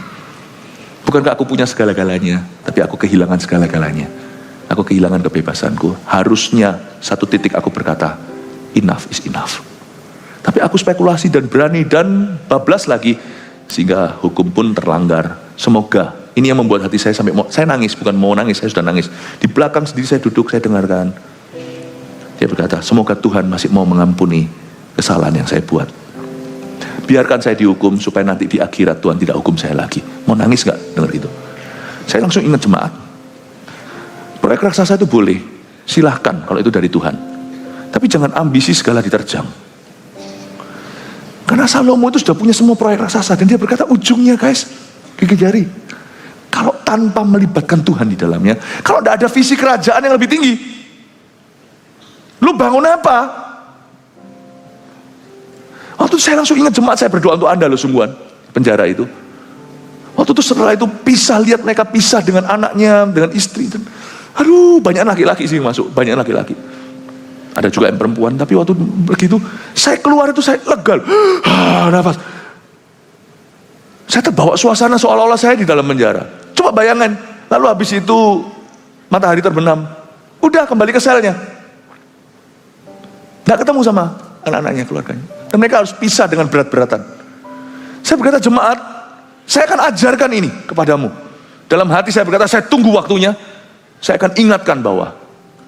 Bukankah aku punya segala-galanya, tapi aku kehilangan segala-galanya. Aku kehilangan kebebasanku. Harusnya satu titik aku berkata, enough is enough. Tapi aku spekulasi dan berani dan bablas lagi, sehingga hukum pun terlanggar. Semoga, ini yang membuat hati saya sampai saya nangis, bukan mau nangis, saya sudah nangis. Di belakang sendiri saya duduk, saya dengarkan. Dia berkata, semoga Tuhan masih mau mengampuni kesalahan yang saya buat. Biarkan saya dihukum supaya nanti di akhirat Tuhan tidak hukum saya lagi. Mau nangis gak dengar itu? Saya langsung ingat jemaat. Proyek raksasa itu boleh, silahkan kalau itu dari Tuhan. Tapi jangan ambisi segala diterjang. Karena Salomo itu sudah punya semua proyek raksasa. Dan dia berkata ujungnya guys, gigit jari. Kalau tanpa melibatkan Tuhan di dalamnya, kalau tidak ada visi kerajaan yang lebih tinggi, lu bangun apa? Waktu saya langsung ingat jemaat, saya berdoa untuk Anda loh sungguhan, penjara itu. Waktu itu setelah itu pisah, lihat mereka pisah dengan anaknya, dengan istri. Dan, aduh banyak laki-laki sih masuk, banyak laki-laki. Ada juga yang perempuan, tapi waktu begitu, saya keluar itu saya lega. Nafas. Saya terbawa suasana seolah-olah saya di dalam penjara. Coba bayangkan, lalu habis itu matahari terbenam. Udah kembali ke selnya. Nggak ketemu sama anak-anaknya, keluarganya. Dan mereka harus pisah dengan berat-beratan. Saya berkata jemaat, saya akan ajarkan ini kepadamu. Dalam hati saya berkata, saya tunggu waktunya. Saya akan ingatkan bahwa,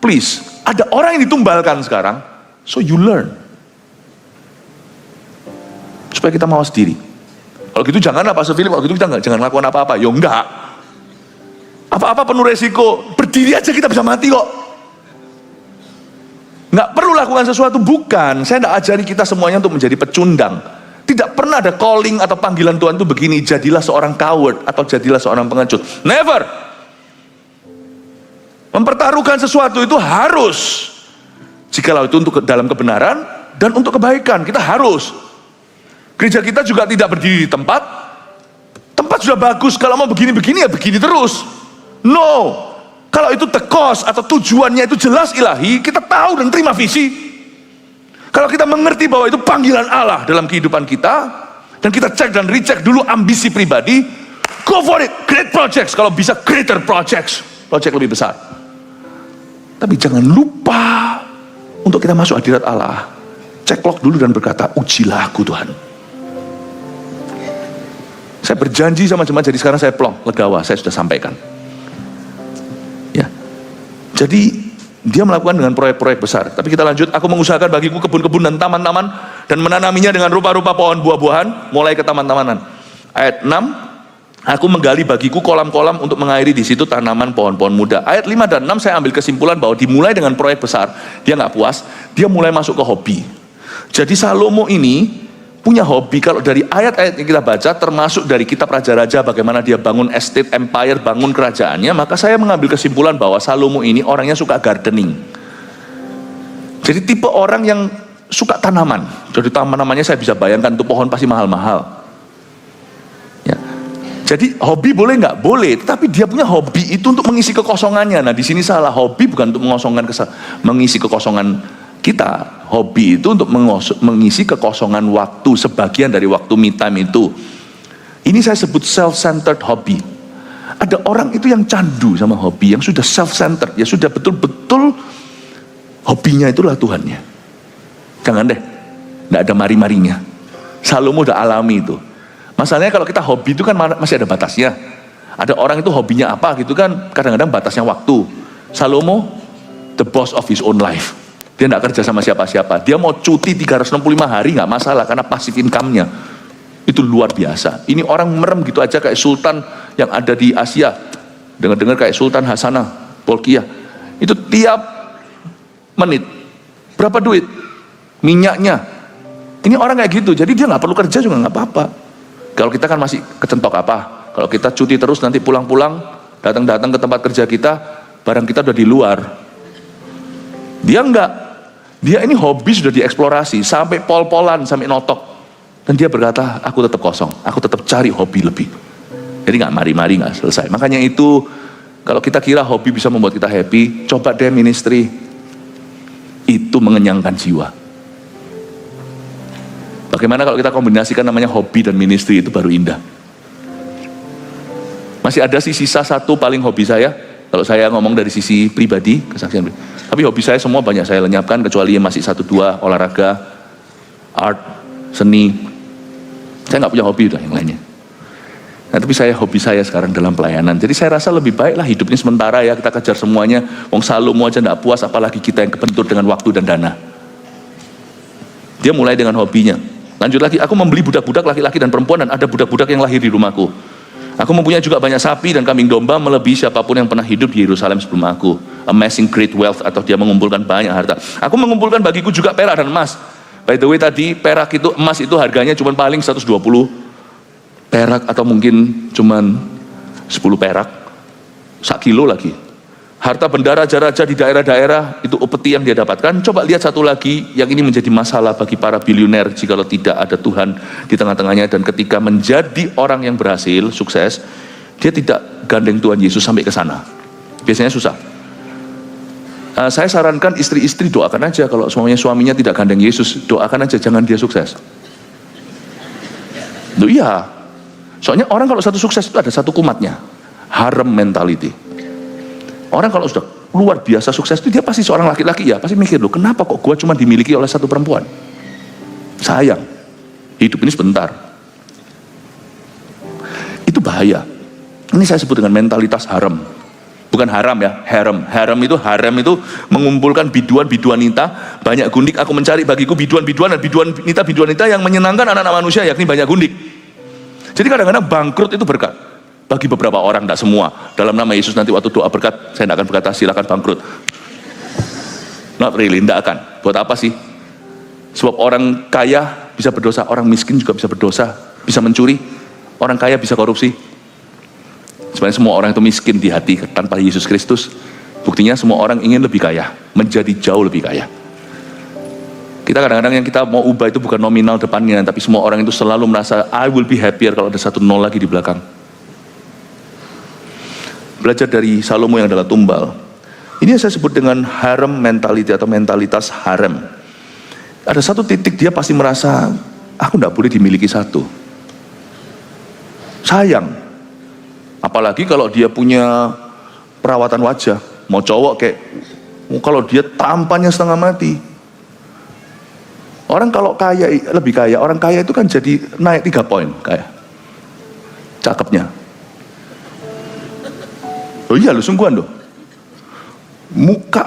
please, ada orang yang ditumbalkan sekarang, so you learn. supaya kita mawas diri. Kalau gitu janganlah Pastor Philip, kalau gitu kita jangan lakukan apa-apa. Ya enggak. Apa-apa penuh resiko, berdiri aja kita bisa mati kok. Nggak perlu lakukan sesuatu, bukan. Saya nggak ajari kita semuanya untuk menjadi pecundang. Tidak pernah ada calling atau panggilan Tuhan itu begini, jadilah seorang coward atau jadilah seorang pengecut. Never. Mempertaruhkan sesuatu itu harus. Jikalau itu untuk dalam kebenaran dan untuk kebaikan, kita harus. Gereja kita juga tidak berdiri di tempat. Tempat sudah bagus, kalau mau begini-begini ya begini terus. No. Kalau itu the cause atau tujuannya itu jelas ilahi, kita tahu dan terima visi. Kalau kita mengerti bahwa itu panggilan Allah dalam kehidupan kita, dan kita cek dan recheck dulu ambisi pribadi, go for it, great projects, kalau bisa greater projects, project lebih besar. Tapi jangan lupa untuk kita masuk hadirat Allah, ceklok dulu dan berkata, ujilah aku Tuhan. Saya berjanji sama jemaat, jadi sekarang saya plong, legawa, saya sudah sampaikan. Ya, jadi dia melakukan dengan proyek-proyek besar. Tapi kita lanjut, aku mengusahakan bagiku kebun-kebun dan taman-taman, dan menanaminya dengan rupa-rupa pohon buah-buahan, mulai ke taman-tamanan. Ayat 6, aku menggali bagiku kolam-kolam untuk mengairi di situ tanaman pohon-pohon muda. Ayat 5 dan 6 saya ambil kesimpulan bahwa dimulai dengan proyek besar, dia nggak puas, dia mulai masuk ke hobi. Jadi Salomo ini punya hobi. Kalau dari ayat-ayat yang kita baca, termasuk dari kitab Raja-Raja, bagaimana dia bangun estate empire, bangun kerajaannya, maka saya mengambil kesimpulan bahwa Salomo ini orangnya suka gardening. Jadi tipe orang yang suka tanaman. Jadi tanamannya saya bisa bayangkan tuh pohon pasti mahal-mahal. Ya. Jadi hobi boleh nggak? Boleh. Tapi dia punya hobi itu untuk mengisi kekosongannya. Nah di sini salah, hobi bukan untuk mengisi kekosongan kita. Hobi itu untuk mengisi kekosongan waktu, sebagian dari waktu me time itu. Ini saya sebut self-centered hobby. Ada orang itu yang candu sama hobi, yang sudah self-centered, ya sudah betul-betul hobinya itulah Tuhannya. Jangan deh, nggak ada mari-marinya. Salomo udah alami itu. Masalahnya kalau kita hobi itu kan masih ada batasnya. Ada orang itu hobinya apa gitu kan, kadang-kadang batasnya waktu. Salomo, the boss of his own life. Dia tidak kerja sama siapa-siapa. Dia mau cuti 365 hari nggak masalah karena passive income-nya itu luar biasa. Ini orang merem gitu aja kayak sultan yang ada di Asia. Dengar-dengar kayak Sultan Hasanah Bolkiah. Itu tiap menit berapa duit minyaknya. Ini orang kayak gitu. Jadi dia nggak perlu kerja juga nggak apa-apa. Kalau kita kan masih kecentok apa? Kalau kita cuti terus nanti pulang-pulang datang-datang ke tempat kerja kita, barang kita udah di luar. Dia enggak. Dia ini hobi sudah dieksplorasi, sampai pol-polan, sampai notok. Dan dia berkata, aku tetap kosong, aku tetap cari hobi lebih. Jadi nggak mari-mari, nggak selesai. Makanya itu, kalau kita kira hobi bisa membuat kita happy, coba deh ministry. Itu mengenyangkan jiwa. Bagaimana kalau kita kombinasikan namanya hobi dan ministry, itu baru indah. Masih ada sisa satu paling hobi saya, kalau saya ngomong dari sisi pribadi, kesaksian pribadi. Tapi hobi saya semua banyak saya lenyapkan, kecuali yang masih 1-2, olahraga, art, seni. Saya nggak punya hobi udah yang lainnya. Nah, tapi hobi saya sekarang dalam pelayanan. Jadi saya rasa lebih baiklah hidupnya sementara ya, kita kejar semuanya. Wong Salomo aja nggak puas, apalagi kita yang kebentur dengan waktu dan dana. Dia mulai dengan hobinya. Lanjut lagi, aku membeli budak-budak laki-laki dan perempuan, dan ada budak-budak yang lahir di rumahku. Aku mempunyai juga banyak sapi dan kambing domba, melebihi siapapun yang pernah hidup di Yerusalem sebelum aku. Amassing great wealth, atau dia mengumpulkan banyak harta. Aku mengumpulkan bagiku juga perak dan emas. By the way tadi perak itu, emas itu harganya cuma paling 120 perak, atau mungkin cuma 10 perak, 1 kilo lagi. Harta benda raja-raja di daerah-daerah itu upeti yang dia dapatkan. Coba lihat satu lagi, yang ini menjadi masalah bagi para bilioner jikalau tidak ada Tuhan di tengah-tengahnya. Dan ketika menjadi orang yang berhasil, sukses, dia tidak gandeng Tuhan Yesus sampai ke sana. Biasanya susah. Saya sarankan istri-istri doakan aja, kalau suaminya tidak gandeng Yesus, doakan aja jangan dia sukses. Loh iya, soalnya orang kalau satu sukses itu ada satu kumatnya, harem mentality. Orang kalau sudah luar biasa sukses itu dia pasti seorang laki-laki ya, pasti mikir, loh kenapa kok gue cuma dimiliki oleh satu perempuan? Sayang, hidup ini sebentar. Itu bahaya. Ini saya sebut dengan mentalitas harem. Bukan haram ya, harem. Harem itu mengumpulkan biduan wanita, banyak gundik aku mencari bagiku biduan dan biduan wanita yang menyenangkan anak-anak manusia, yakni banyak gundik. Jadi kadang-kadang bangkrut itu berkat. Bagi beberapa orang, tidak semua. Dalam nama Yesus nanti waktu doa berkat, saya tidak akan berkata silakan bangkrut. Not really, tidak akan. Buat apa sih? Sebab orang kaya bisa berdosa, orang miskin juga bisa berdosa, bisa mencuri, orang kaya bisa korupsi. Sebenarnya semua orang itu miskin di hati tanpa Yesus Kristus. Buktinya semua orang ingin lebih kaya, menjadi jauh lebih kaya. Kita kadang-kadang yang kita mau ubah itu bukan nominal depannya, tapi semua orang itu selalu merasa I will be happier kalau ada 1 nol lagi di belakang. Belajar dari Salomo yang adalah tumbal. Ini yang saya sebut dengan harem mentality atau mentalitas harem. Ada satu titik dia pasti merasa aku tidak boleh dimiliki satu. Sayang. Apalagi kalau dia punya perawatan wajah, mau cowok kalau dia tampannya setengah mati. Orang kalau kaya, lebih kaya, orang kaya itu kan jadi naik 3 poin kayak cakepnya. Oh iya loh, sungguhan loh. Muka,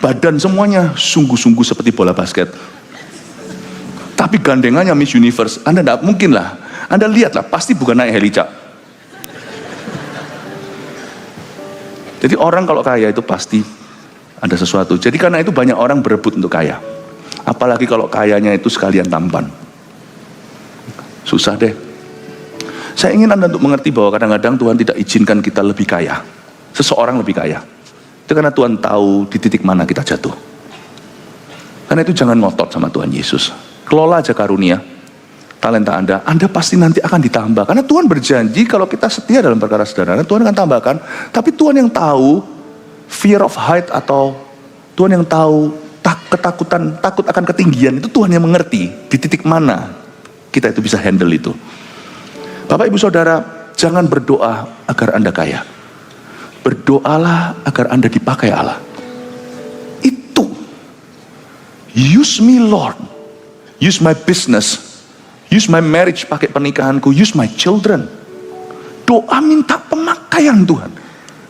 badan semuanya sungguh-sungguh seperti bola basket. Tapi gandengannya Miss Universe, Anda tidak mungkin lah. Anda lihatlah, pasti bukan naik helicak. Jadi orang kalau kaya itu pasti ada sesuatu. Jadi karena itu banyak orang berebut untuk kaya. Apalagi kalau kayanya itu sekalian tampan. Susah deh. Saya ingin Anda untuk mengerti bahwa kadang-kadang Tuhan tidak izinkan kita lebih kaya. Seseorang lebih kaya. Itu karena Tuhan tahu di titik mana kita jatuh. Karena itu jangan ngotot sama Tuhan Yesus. Kelola aja karunia. Talenta Anda pasti nanti akan ditambah. Karena Tuhan berjanji kalau kita setia dalam perkara sederhana, Tuhan akan tambahkan. Tapi Tuhan yang tahu fear of height atau Tuhan yang tahu ketakutan, takut akan ketinggian, itu Tuhan yang mengerti di titik mana kita itu bisa handle itu. Bapak Ibu Saudara, jangan berdoa agar Anda kaya. Berdoalah agar Anda dipakai Allah. Itu. Use me Lord. Use my business. Use my marriage, pakai pernikahanku. Use my children. Doa minta pemakaian Tuhan.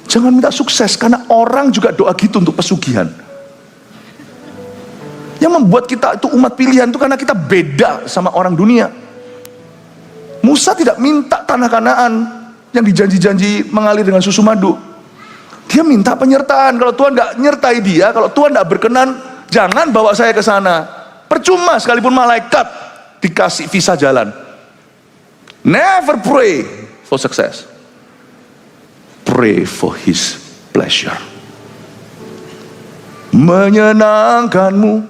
Jangan minta sukses, karena orang juga doa gitu untuk pesugihan. Yang membuat kita itu umat pilihan itu karena kita beda sama orang dunia. Musa tidak minta tanah Kanaan yang dijanji-janji mengalir dengan susu madu. Dia minta penyertaan. Kalau Tuhan nggak nyertai dia, kalau Tuhan nggak berkenan, jangan bawa saya ke sana. Percuma sekalipun malaikat dikasih visa jalan. Never pray for success. Pray for His pleasure. Menyenangkanmu,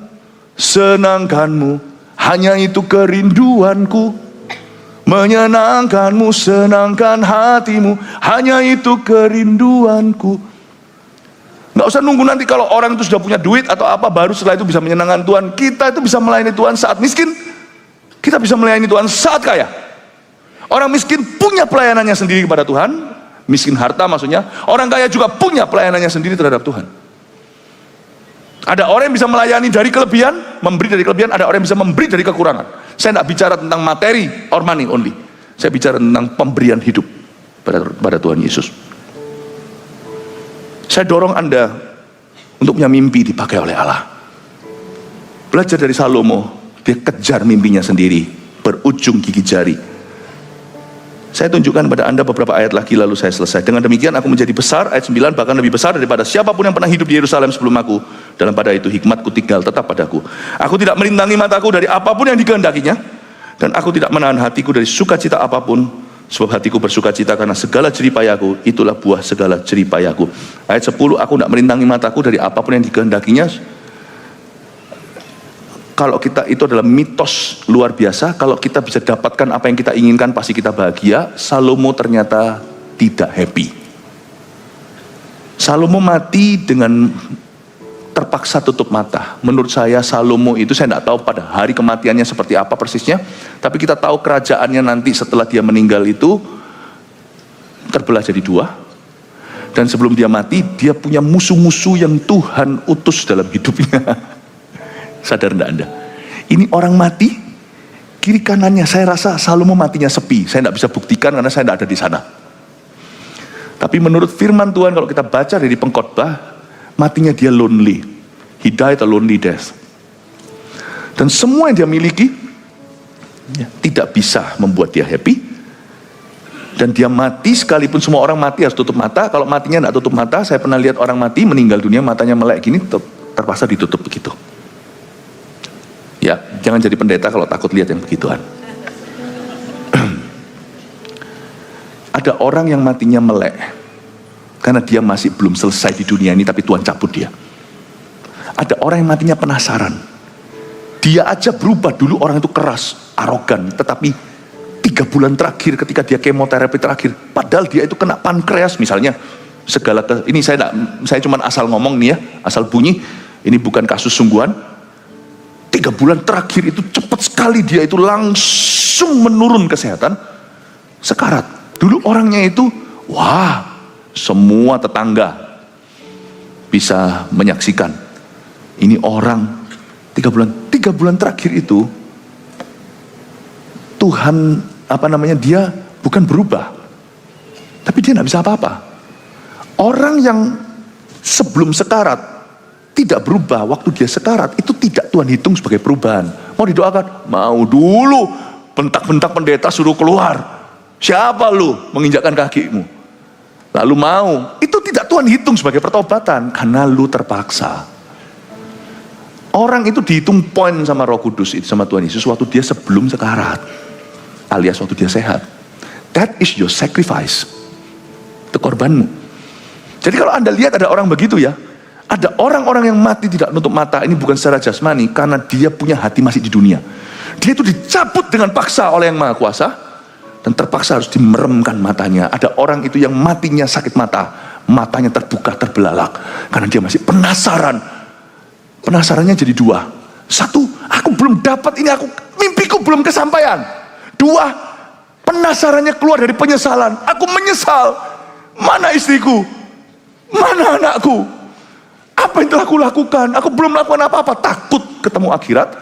senangkanmu, hanya itu kerinduanku. Menyenangkanmu, senangkan hatimu, hanya itu kerinduanku. Nggak usah nunggu nanti kalau orang itu sudah punya duit atau apa, baru setelah itu bisa menyenangkan Tuhan. Kita itu bisa melayani Tuhan saat miskin, kita bisa melayani Tuhan saat kaya. Orang miskin punya pelayanannya sendiri kepada Tuhan, miskin harta maksudnya. Orang kaya juga punya pelayanannya sendiri terhadap Tuhan. Ada orang yang bisa melayani dari kelebihan, memberi dari kelebihan. Ada orang yang bisa memberi dari kekurangan. Saya tidak bicara tentang materi or money only. Saya bicara tentang pemberian hidup pada Tuhan Yesus. Saya dorong Anda untuk punya mimpi dipakai oleh Allah. Belajar dari Salomo, dia kejar mimpinya sendiri, berujung gigi jari. Saya tunjukkan pada Anda beberapa ayat lagi lalu saya selesai. Dengan demikian aku menjadi besar, ayat 9, bahkan lebih besar daripada siapapun yang pernah hidup di Yerusalem sebelum aku. Dalam pada itu hikmatku tinggal tetap padaku. Aku tidak merintangi mataku dari apapun yang dikehendakinya. Dan aku tidak menahan hatiku dari sukacita apapun. Sebab hatiku bersukacita karena segala jeripayaku, itulah buah segala jeripayaku. Ayat 10, aku tidak merintangi mataku dari apapun yang dikehendakinya. Kalau kita itu adalah mitos luar biasa, kalau kita bisa dapatkan apa yang kita inginkan pasti kita bahagia. Salomo ternyata tidak happy. Salomo mati dengan terpaksa tutup mata. Menurut saya Salomo itu, saya tidak tahu pada hari kematiannya seperti apa persisnya, tapi kita tahu kerajaannya nanti setelah dia meninggal itu terbelah jadi 2. Dan sebelum dia mati, dia punya musuh-musuh yang Tuhan utus dalam hidupnya. Sadar enggak Anda? Ini orang mati, kiri kanannya, saya rasa Salomo matinya sepi. Saya tidak bisa buktikan karena saya tidak ada di sana. Tapi menurut firman Tuhan kalau kita baca dari pengkhotbah, matinya dia lonely. He died a lonely death. Dan semua yang dia miliki tidak bisa membuat dia happy. Dan dia mati, sekalipun semua orang mati harus tutup mata. Kalau matinya tidak tutup mata, saya pernah lihat orang mati meninggal dunia matanya melek gini, terpaksa ditutup begitu. Ya, jangan jadi pendeta kalau takut lihat yang begituan. Ada orang yang matinya melek karena dia masih belum selesai di dunia ini, tapi Tuhan cabut dia. Ada orang yang matinya penasaran. Dia aja berubah, dulu orang itu keras, arogan, tetapi 3 bulan terakhir ketika dia kemoterapi terakhir, padahal dia itu kena pankreas misalnya, ini saya cuma asal ngomong nih ya, asal bunyi, ini bukan kasus sungguhan. 3 bulan terakhir itu cepat sekali dia itu langsung menurun kesehatan, sekarat. Dulu orangnya itu, wah, semua tetangga bisa menyaksikan. Ini orang 3 bulan terakhir itu Tuhan dia bukan berubah, tapi dia tidak bisa apa-apa. Orang yang sebelum sekarat tidak berubah, waktu dia sekarat itu tidak Tuhan hitung sebagai perubahan. Mau didoakan? Mau dulu. Bentak-bentak pendeta suruh keluar. Siapa lu menginjakkan kakimu? Lalu mau. Itu tidak Tuhan hitung sebagai pertobatan karena lu terpaksa. Orang itu dihitung poin sama Roh Kudus itu sama Tuhan Yesus waktu dia sebelum sekarat, alias waktu dia sehat. That is your sacrifice. Itu korbanmu. Jadi kalau Anda lihat ada orang begitu ya, ada orang-orang yang mati tidak nutup mata, ini bukan secara jasmani, karena dia punya hati masih di dunia. Dia itu dicabut dengan paksa oleh Yang Maha Kuasa, dan terpaksa harus dimeremkan matanya. Ada orang itu yang matinya sakit mata, matanya terbuka, terbelalak, karena dia masih penasaran. Penasarannya jadi 2. 1, aku belum dapat ini, mimpiku belum kesampaian. 2, penasarannya keluar dari penyesalan. Aku menyesal. Mana istriku? Mana anakku? Apa yang telah aku lakukan? Aku belum melakukan apa-apa. Takut ketemu akhirat.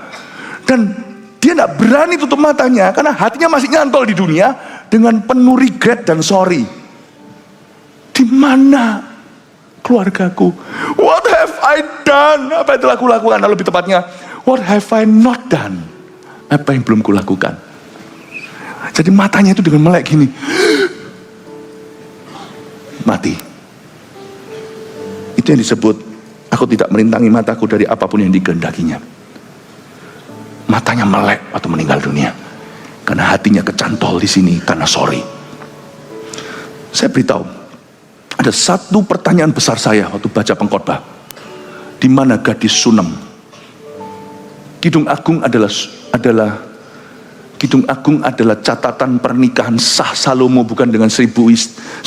Dan dia tidak berani tutup matanya karena hatinya masih nyantol di dunia dengan penuh regret dan sorry. Di mana keluargaku? What have I done? Apa yang telah aku lakukan? Lebih tepatnya, what have I not done? Apa yang belum kulakukan? Jadi matanya itu dengan melek gini, mati. Itu yang disebut, aku tidak merintangi mataku dari apapun yang dikehendakinya. Matanya melek atau meninggal dunia karena hatinya kecantol di sini karena sorry. Saya beritahu, ada satu pertanyaan besar saya waktu baca pengkhotbah. Di mana gadis Sunem? Kidung Agung adalah catatan pernikahan sah Salomo, bukan dengan 1999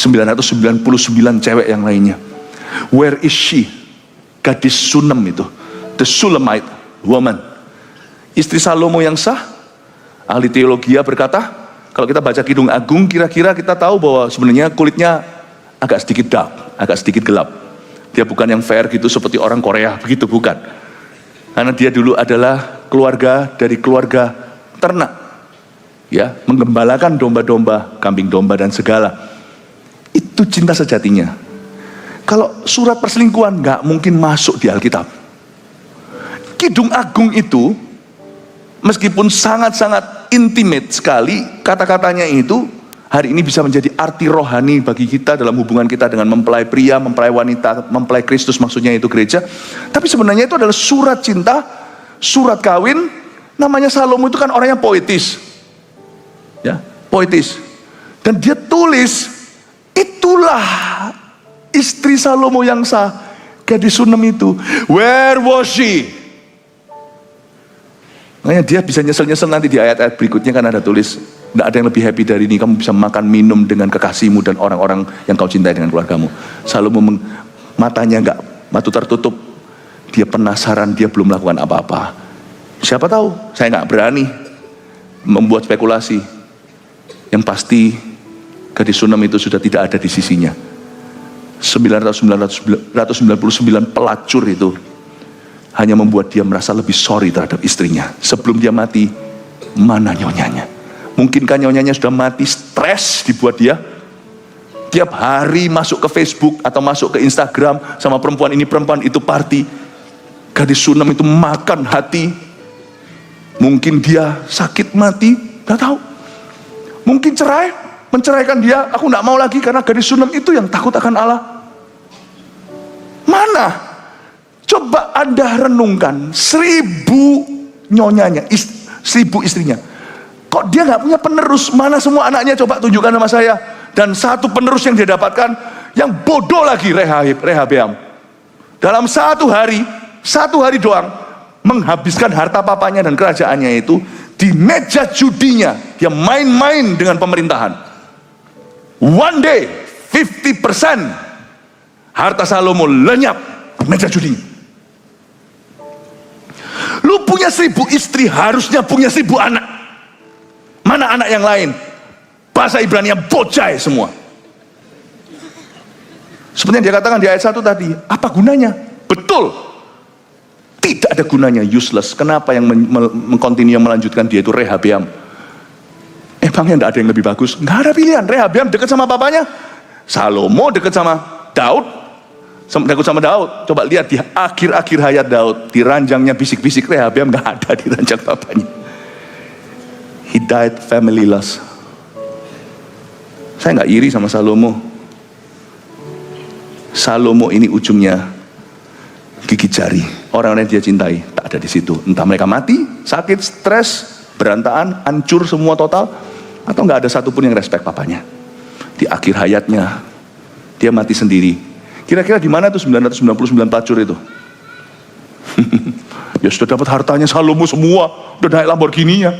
cewek yang lainnya. Where is she? Gadis Sunem itu, the Shulamite woman. Istri Salomo yang sah. Ahli teologi berkata, kalau kita baca Kidung Agung, kira-kira kita tahu bahwa sebenarnya kulitnya agak sedikit dark, agak sedikit gelap. Dia bukan yang fair gitu seperti orang Korea, begitu bukan. Karena dia dulu adalah dari keluarga ternak. Ya, menggembalakan domba-domba, kambing domba dan segala. Itu cinta sejatinya. Kalau surat perselingkuhan nggak mungkin masuk di Alkitab. Kidung Agung itu meskipun sangat-sangat intimate sekali, kata-katanya itu hari ini bisa menjadi arti rohani bagi kita dalam hubungan kita dengan mempelai pria, mempelai wanita, mempelai Kristus, maksudnya itu gereja. Tapi sebenarnya itu adalah surat cinta, surat kawin. Namanya Salomo itu kan orangnya poetis. Ya, poetis. Dan dia tulis, itulah istri Salomo yang sah, gadis Sunem itu. Where was she? Makanya dia bisa nyesel-nyesel nanti di ayat-ayat berikutnya kan ada tulis, tidak ada yang lebih happy dari ini, kamu bisa makan minum dengan kekasihmu dan orang-orang yang kau cintai dengan keluargamu. Salomo matanya enggak, mata tertutup, dia penasaran, dia belum melakukan apa-apa. Siapa tahu, saya enggak berani membuat spekulasi. Yang pasti gadis Sunem itu sudah tidak ada di sisinya. 999 pelacur itu hanya membuat dia merasa lebih sorry terhadap istrinya. Sebelum dia mati, mana nyonyanya? Mungkinkah nyonyanya sudah mati, stres dibuat dia? Tiap hari masuk ke Facebook atau masuk ke Instagram sama perempuan ini perempuan itu party. Gadis Sunem itu makan hati. Mungkin dia sakit mati, nggak tahu. Mungkin cerai, menceraikan dia, aku nggak mau lagi karena gadis Sunem itu yang takut akan Allah. Mana? Coba Anda renungkan 1000 nyonyanya, 1000 istrinya. Kok dia nggak punya penerus? Mana semua anaknya? Coba tunjukkan sama saya. Dan satu penerus yang dia dapatkan, yang bodoh lagi, Rehabeam. Dalam satu hari doang, menghabiskan harta papanya dan kerajaannya itu di meja judinya. Dia main-main dengan pemerintahan. One day, 50% harta Salomo lenyap di meja judinya. Lu punya 1000 istri, harusnya punya 1000 anak. Mana anak yang lain? Bahasa Ibrani bocai semua. Seperti yang dia katakan di ayat 1 tadi, apa gunanya? Betul. Tidak ada gunanya, useless. Kenapa yang mengkontinu melanjutkan dia itu Rehabeam? Emangnya tidak ada yang lebih bagus? Nggak ada pilihan. Rehabeam dekat sama papanya, Salomo dekat sama Daud. Coba lihat di akhir-akhir hayat Daud, di ranjangnya bisik-bisik Rehabeam nggak ada di ranjang papanya. He died familyless. Saya nggak iri sama Salomo. Salomo ini ujungnya gigit jari. Orang-orang yang dia cintai tak ada di situ. Entah mereka mati, sakit, stres, berantakan, hancur semua total, atau nggak ada satupun yang respect papanya. Di akhir hayatnya dia mati sendiri. Kira-kira di mana tuh 999 pelacur itu? Ya sudah dapat hartanya Salomo semua, udah naik Lamborghini-nya.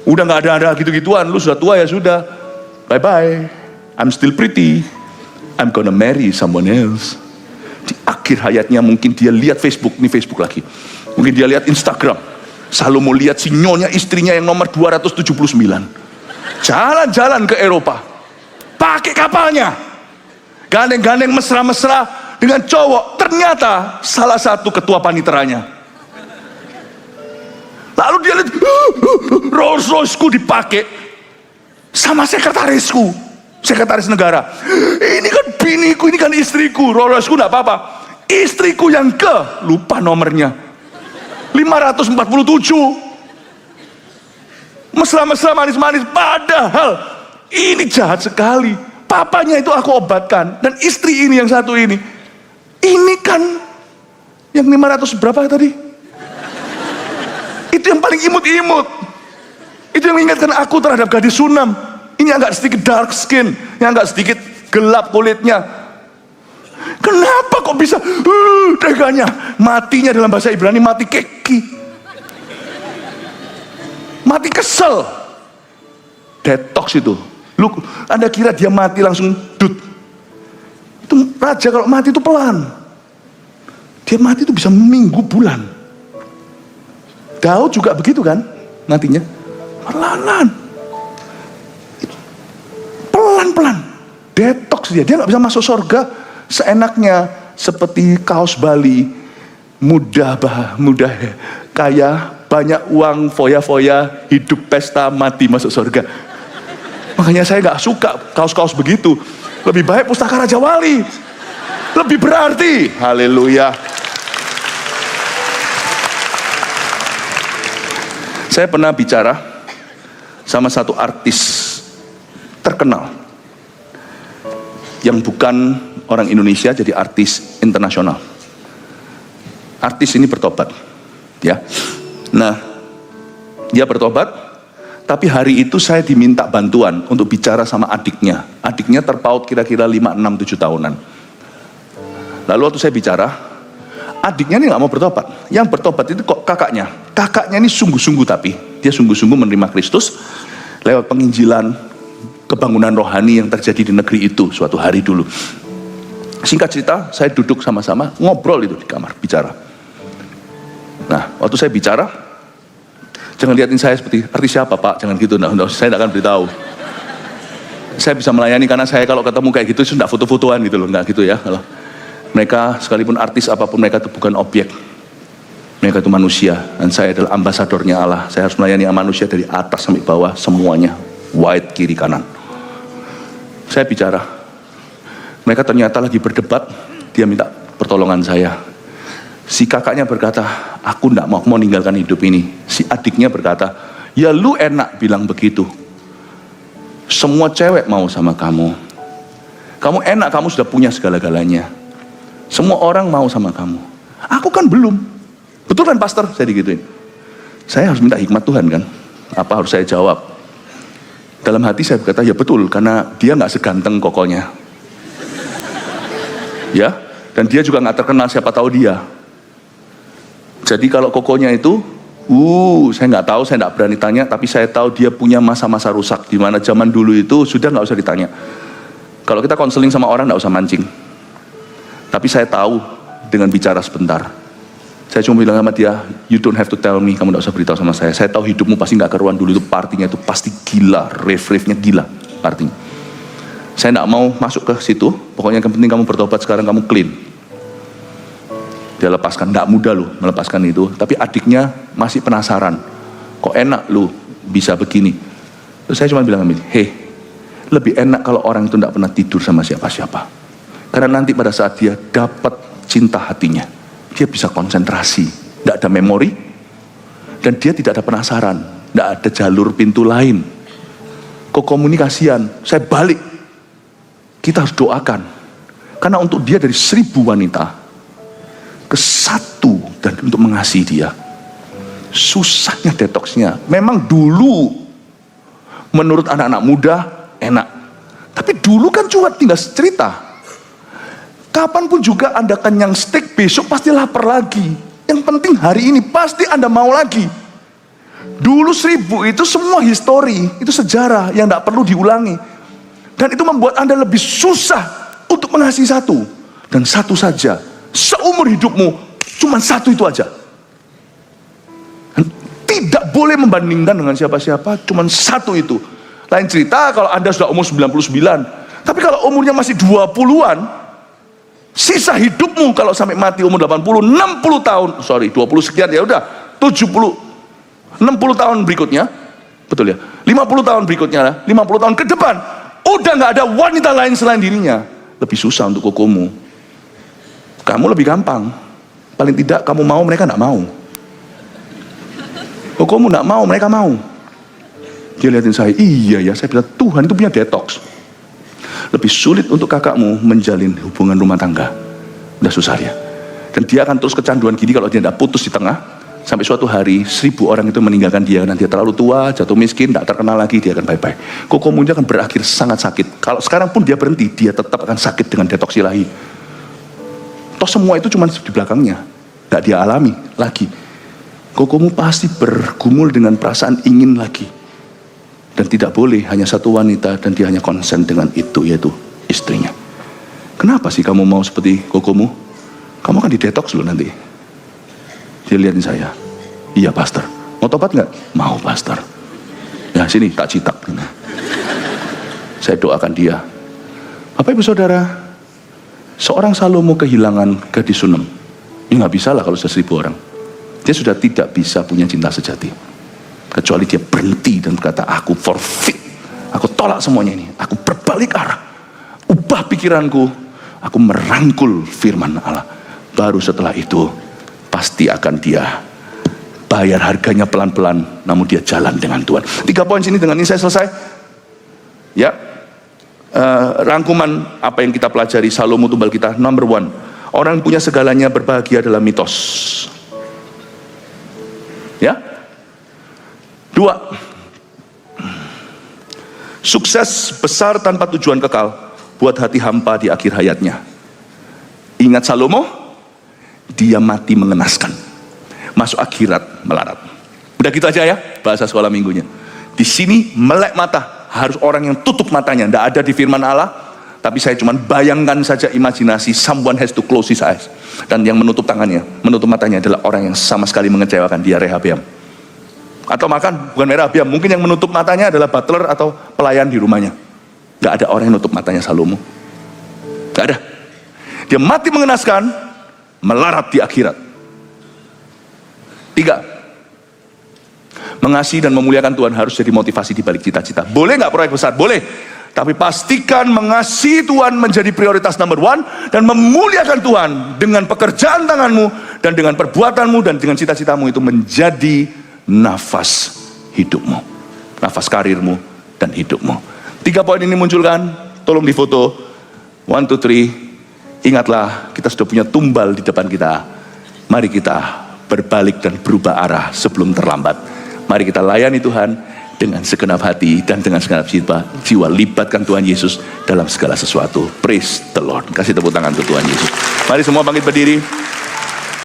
Udah nggak ada gitu-gituan, lu sudah tua ya sudah. Bye bye. I'm still pretty. I'm gonna marry someone else. Di akhir hayatnya mungkin dia lihat Facebook, ini Facebook lagi. Mungkin dia lihat Instagram. Salomo lihat si nyonya istrinya yang nomor 279. Jalan-jalan ke Eropa. Pakai kapalnya. Gandeng-gandeng mesra-mesra dengan cowok. Ternyata salah satu ketua paniteranya. Lalu dia lihat, Rolls Royce-ku dipakai sama sekretarisku, sekretaris negara. Ini kan biniku, ini kan istriku. Rolls Royce-ku enggak apa-apa. Istriku yang lupa nomornya, 547. Mesra-mesra, manis-manis. Padahal ini jahat sekali. Papanya itu aku obatkan, dan istri ini yang satu ini kan yang 500 berapa tadi? Itu yang paling imut-imut. Itu yang mengingatkan aku terhadap gadis Sunem. Ini agak sedikit dark skin, yang agak sedikit gelap kulitnya. Kenapa kok bisa teganya? Matinya dalam bahasa Ibrani mati keki, mati kesel, detox itu. Lu, Anda kira dia mati langsung dut? Itu raja kalau mati itu pelan. Dia mati itu bisa minggu, bulan. Daud juga begitu kan, matinya pelan-pelan, pelan-pelan, detox dia nggak bisa masuk surga seenaknya seperti kaos Bali, mudah kaya, banyak uang, foya-foya, hidup pesta, mati masuk surga. Makanya saya nggak suka kaos-kaos begitu. Lebih baik pustaka Raja Wali, lebih berarti. Haleluya. Saya pernah bicara sama satu artis terkenal yang bukan orang Indonesia, jadi artis internasional. Artis ini bertobat, ya. Nah, dia bertobat, tapi hari itu saya diminta bantuan untuk bicara sama adiknya. Adiknya terpaut kira-kira 5, 6, 7 tahunan. Lalu waktu saya bicara, adiknya ini nggak mau bertobat. Yang bertobat itu kok kakaknya. Kakaknya ini sungguh-sungguh, tapi dia sungguh-sungguh menerima Kristus lewat penginjilan, kebangunan rohani yang terjadi di negeri itu suatu hari dulu. Singkat cerita, saya duduk sama-sama ngobrol itu di kamar, bicara. Nah, waktu saya bicara, jangan lihatin saya seperti artis siapa Pak, jangan gitu. Nah, saya tidak akan beritahu. Saya bisa melayani karena saya kalau ketemu kayak gitu sudah foto-fotoan gitu loh, nggak gitu ya. Kalau mereka sekalipun artis apapun, mereka itu bukan objek. Mereka itu manusia, dan saya adalah ambasadornya Allah. Saya harus melayani manusia dari atas sampai bawah semuanya, wide kiri kanan. Saya bicara. Mereka ternyata lagi berdebat, dia minta pertolongan saya. Si kakaknya berkata, aku tidak mau meninggalkan hidup ini. Si adiknya berkata, ya lu enak bilang begitu. Semua cewek mau sama kamu. Kamu enak, kamu sudah punya segala-galanya. Semua orang mau sama kamu. Aku kan belum. Betul kan pastor? Saya digituin. Saya harus minta hikmat Tuhan kan. Apa harus saya jawab? Dalam hati saya berkata, ya betul, karena dia nggak seganteng kokonya. Ya, dan dia juga nggak terkenal, siapa tahu dia. Jadi kalau kokonya itu, saya nggak tahu, saya nggak berani tanya, tapi saya tahu dia punya masa-masa rusak, di mana zaman dulu itu sudah nggak usah ditanya. Kalau kita konseling sama orang nggak usah mancing. Tapi saya tahu dengan bicara sebentar. Saya cuma bilang sama dia, you don't have to tell me, kamu nggak usah beritahu sama saya. Saya tahu hidupmu pasti nggak keruan dulu, itu partinya itu pasti gila, rave-nya gila partinya. Saya nggak mau masuk ke situ, pokoknya yang penting kamu bertobat sekarang, kamu clean. Dia lepaskan, nggak mudah loh melepaskan itu. Tapi adiknya masih penasaran, kok enak lu bisa begini. Terus saya cuma bilang sama dia, hey, lebih enak kalau orang itu nggak pernah tidur sama siapa-siapa. Karena nanti pada saat dia dapat cinta hatinya, dia bisa konsentrasi, nggak ada memori, dan dia tidak ada penasaran, nggak ada jalur pintu lain. Kok komunikasian, saya balik. Kita harus doakan, karena untuk dia dari 1000 wanita ke 1 dan untuk mengasihi dia. Susahnya detoksnya. Memang dulu menurut anak-anak muda enak, tapi dulu kan cuma tinggal cerita. Kapanpun juga Anda kenyang steak, besok pasti lapar lagi. Yang penting hari ini pasti Anda mau lagi. Dulu 1000 itu semua histori, itu sejarah yang tidak perlu diulangi. Dan itu membuat Anda lebih susah untuk mengasihi satu. Dan satu saja, seumur hidupmu, cuma satu itu aja. Dan tidak boleh membandingkan dengan siapa-siapa, cuma satu itu. Lain cerita kalau Anda sudah umur 99. Tapi kalau umurnya masih 20-an, sisa hidupmu kalau sampai mati umur 80, 60 tahun, 20 sekian ya udah, 70, 60 tahun berikutnya, betul ya, 50 tahun berikutnya, 50 tahun ke depan, udah nggak ada wanita lain selain dirinya. Lebih susah untuk kokomu. Kamu lebih gampang, paling tidak kamu mau, mereka nggak mau. Kokomu nggak mau, mereka mau. Dia lihatin saya, iya ya, saya bilang Tuhan itu punya detox. Lebih sulit untuk kakakmu menjalin hubungan rumah tangga, udah susah ya. Dan dia akan terus kecanduan gini kalau dia tidak putus di tengah. Sampai suatu hari 1000 orang itu meninggalkan dia, nanti dia terlalu tua, jatuh miskin, tidak terkenal lagi, dia akan bye-bye. Kokomunya akan berakhir sangat sakit. Kalau sekarang pun dia berhenti, dia tetap akan sakit dengan detoks ilahi. Toh semua itu cuma di belakangnya, tidak dia alami lagi. Kokomu pasti bergumul dengan perasaan ingin lagi. Dan tidak boleh hanya satu wanita dan dia hanya konsen dengan itu, yaitu istrinya. Kenapa sih kamu mau seperti kokomu? Kamu kan di detoks loh nanti. Dia lihatin saya, iya pastor, mau tobat nggak? Mau pastor. Ya sini tak citak. Saya doakan dia. Bapak ibu saudara, seorang Salomo kehilangan gadis Sunem. Ini nggak bisa lah kalau sudah 1000 orang. Dia sudah tidak bisa punya cinta sejati. Kecuali dia berhenti dan berkata, aku forfeit, aku tolak semuanya ini, aku berbalik arah, ubah pikiranku, aku merangkul firman Allah. Baru setelah itu pasti akan dia bayar harganya pelan-pelan, namun dia jalan dengan Tuhan. 3 poin sini, dengan ini saya selesai. Ya, rangkuman apa yang kita pelajari Salomo tumbal kita. Number 1, orang punya segalanya berbahagia dalam mitos. Ya. 2, sukses besar tanpa tujuan kekal buat hati hampa di akhir hayatnya. Ingat Salomo, dia mati mengenaskan, masuk akhirat melarat. Udah gitu aja ya bahasa sekolah minggunya. Di sini melek mata, harus orang yang tutup matanya. Tidak ada di firman Allah, tapi saya cuma bayangkan saja imajinasi, someone has to close his eyes. Dan yang menutup tangannya, menutup matanya adalah orang yang sama sekali mengecewakan dia, Rehabeam. Atau makan, bukan Rehabeam, mungkin yang menutup matanya adalah butler atau pelayan di rumahnya. Gak ada orang yang menutup matanya Salomo. Gak ada. Dia mati mengenaskan, melarat di akhirat. 3, mengasihi dan memuliakan Tuhan harus jadi motivasi di balik cita-cita. Boleh nggak proyek besar? Boleh. Tapi pastikan mengasihi Tuhan menjadi prioritas nomor 1 dan memuliakan Tuhan dengan pekerjaan tanganmu dan dengan perbuatanmu dan dengan cita-citamu itu menjadi nafas hidupmu, nafas karirmu dan hidupmu. 3 poin ini munculkan, tolong difoto. 1, 2, 3. Ingatlah, kita sudah punya tumbal di depan kita. Mari kita berbalik dan berubah arah sebelum terlambat. Mari kita layani Tuhan dengan segenap hati dan dengan segenap jiwa. Libatkan Tuhan Yesus dalam segala sesuatu. Praise the Lord. Kasih tepuk tangan untuk Tuhan Yesus. Mari semua bangkit berdiri.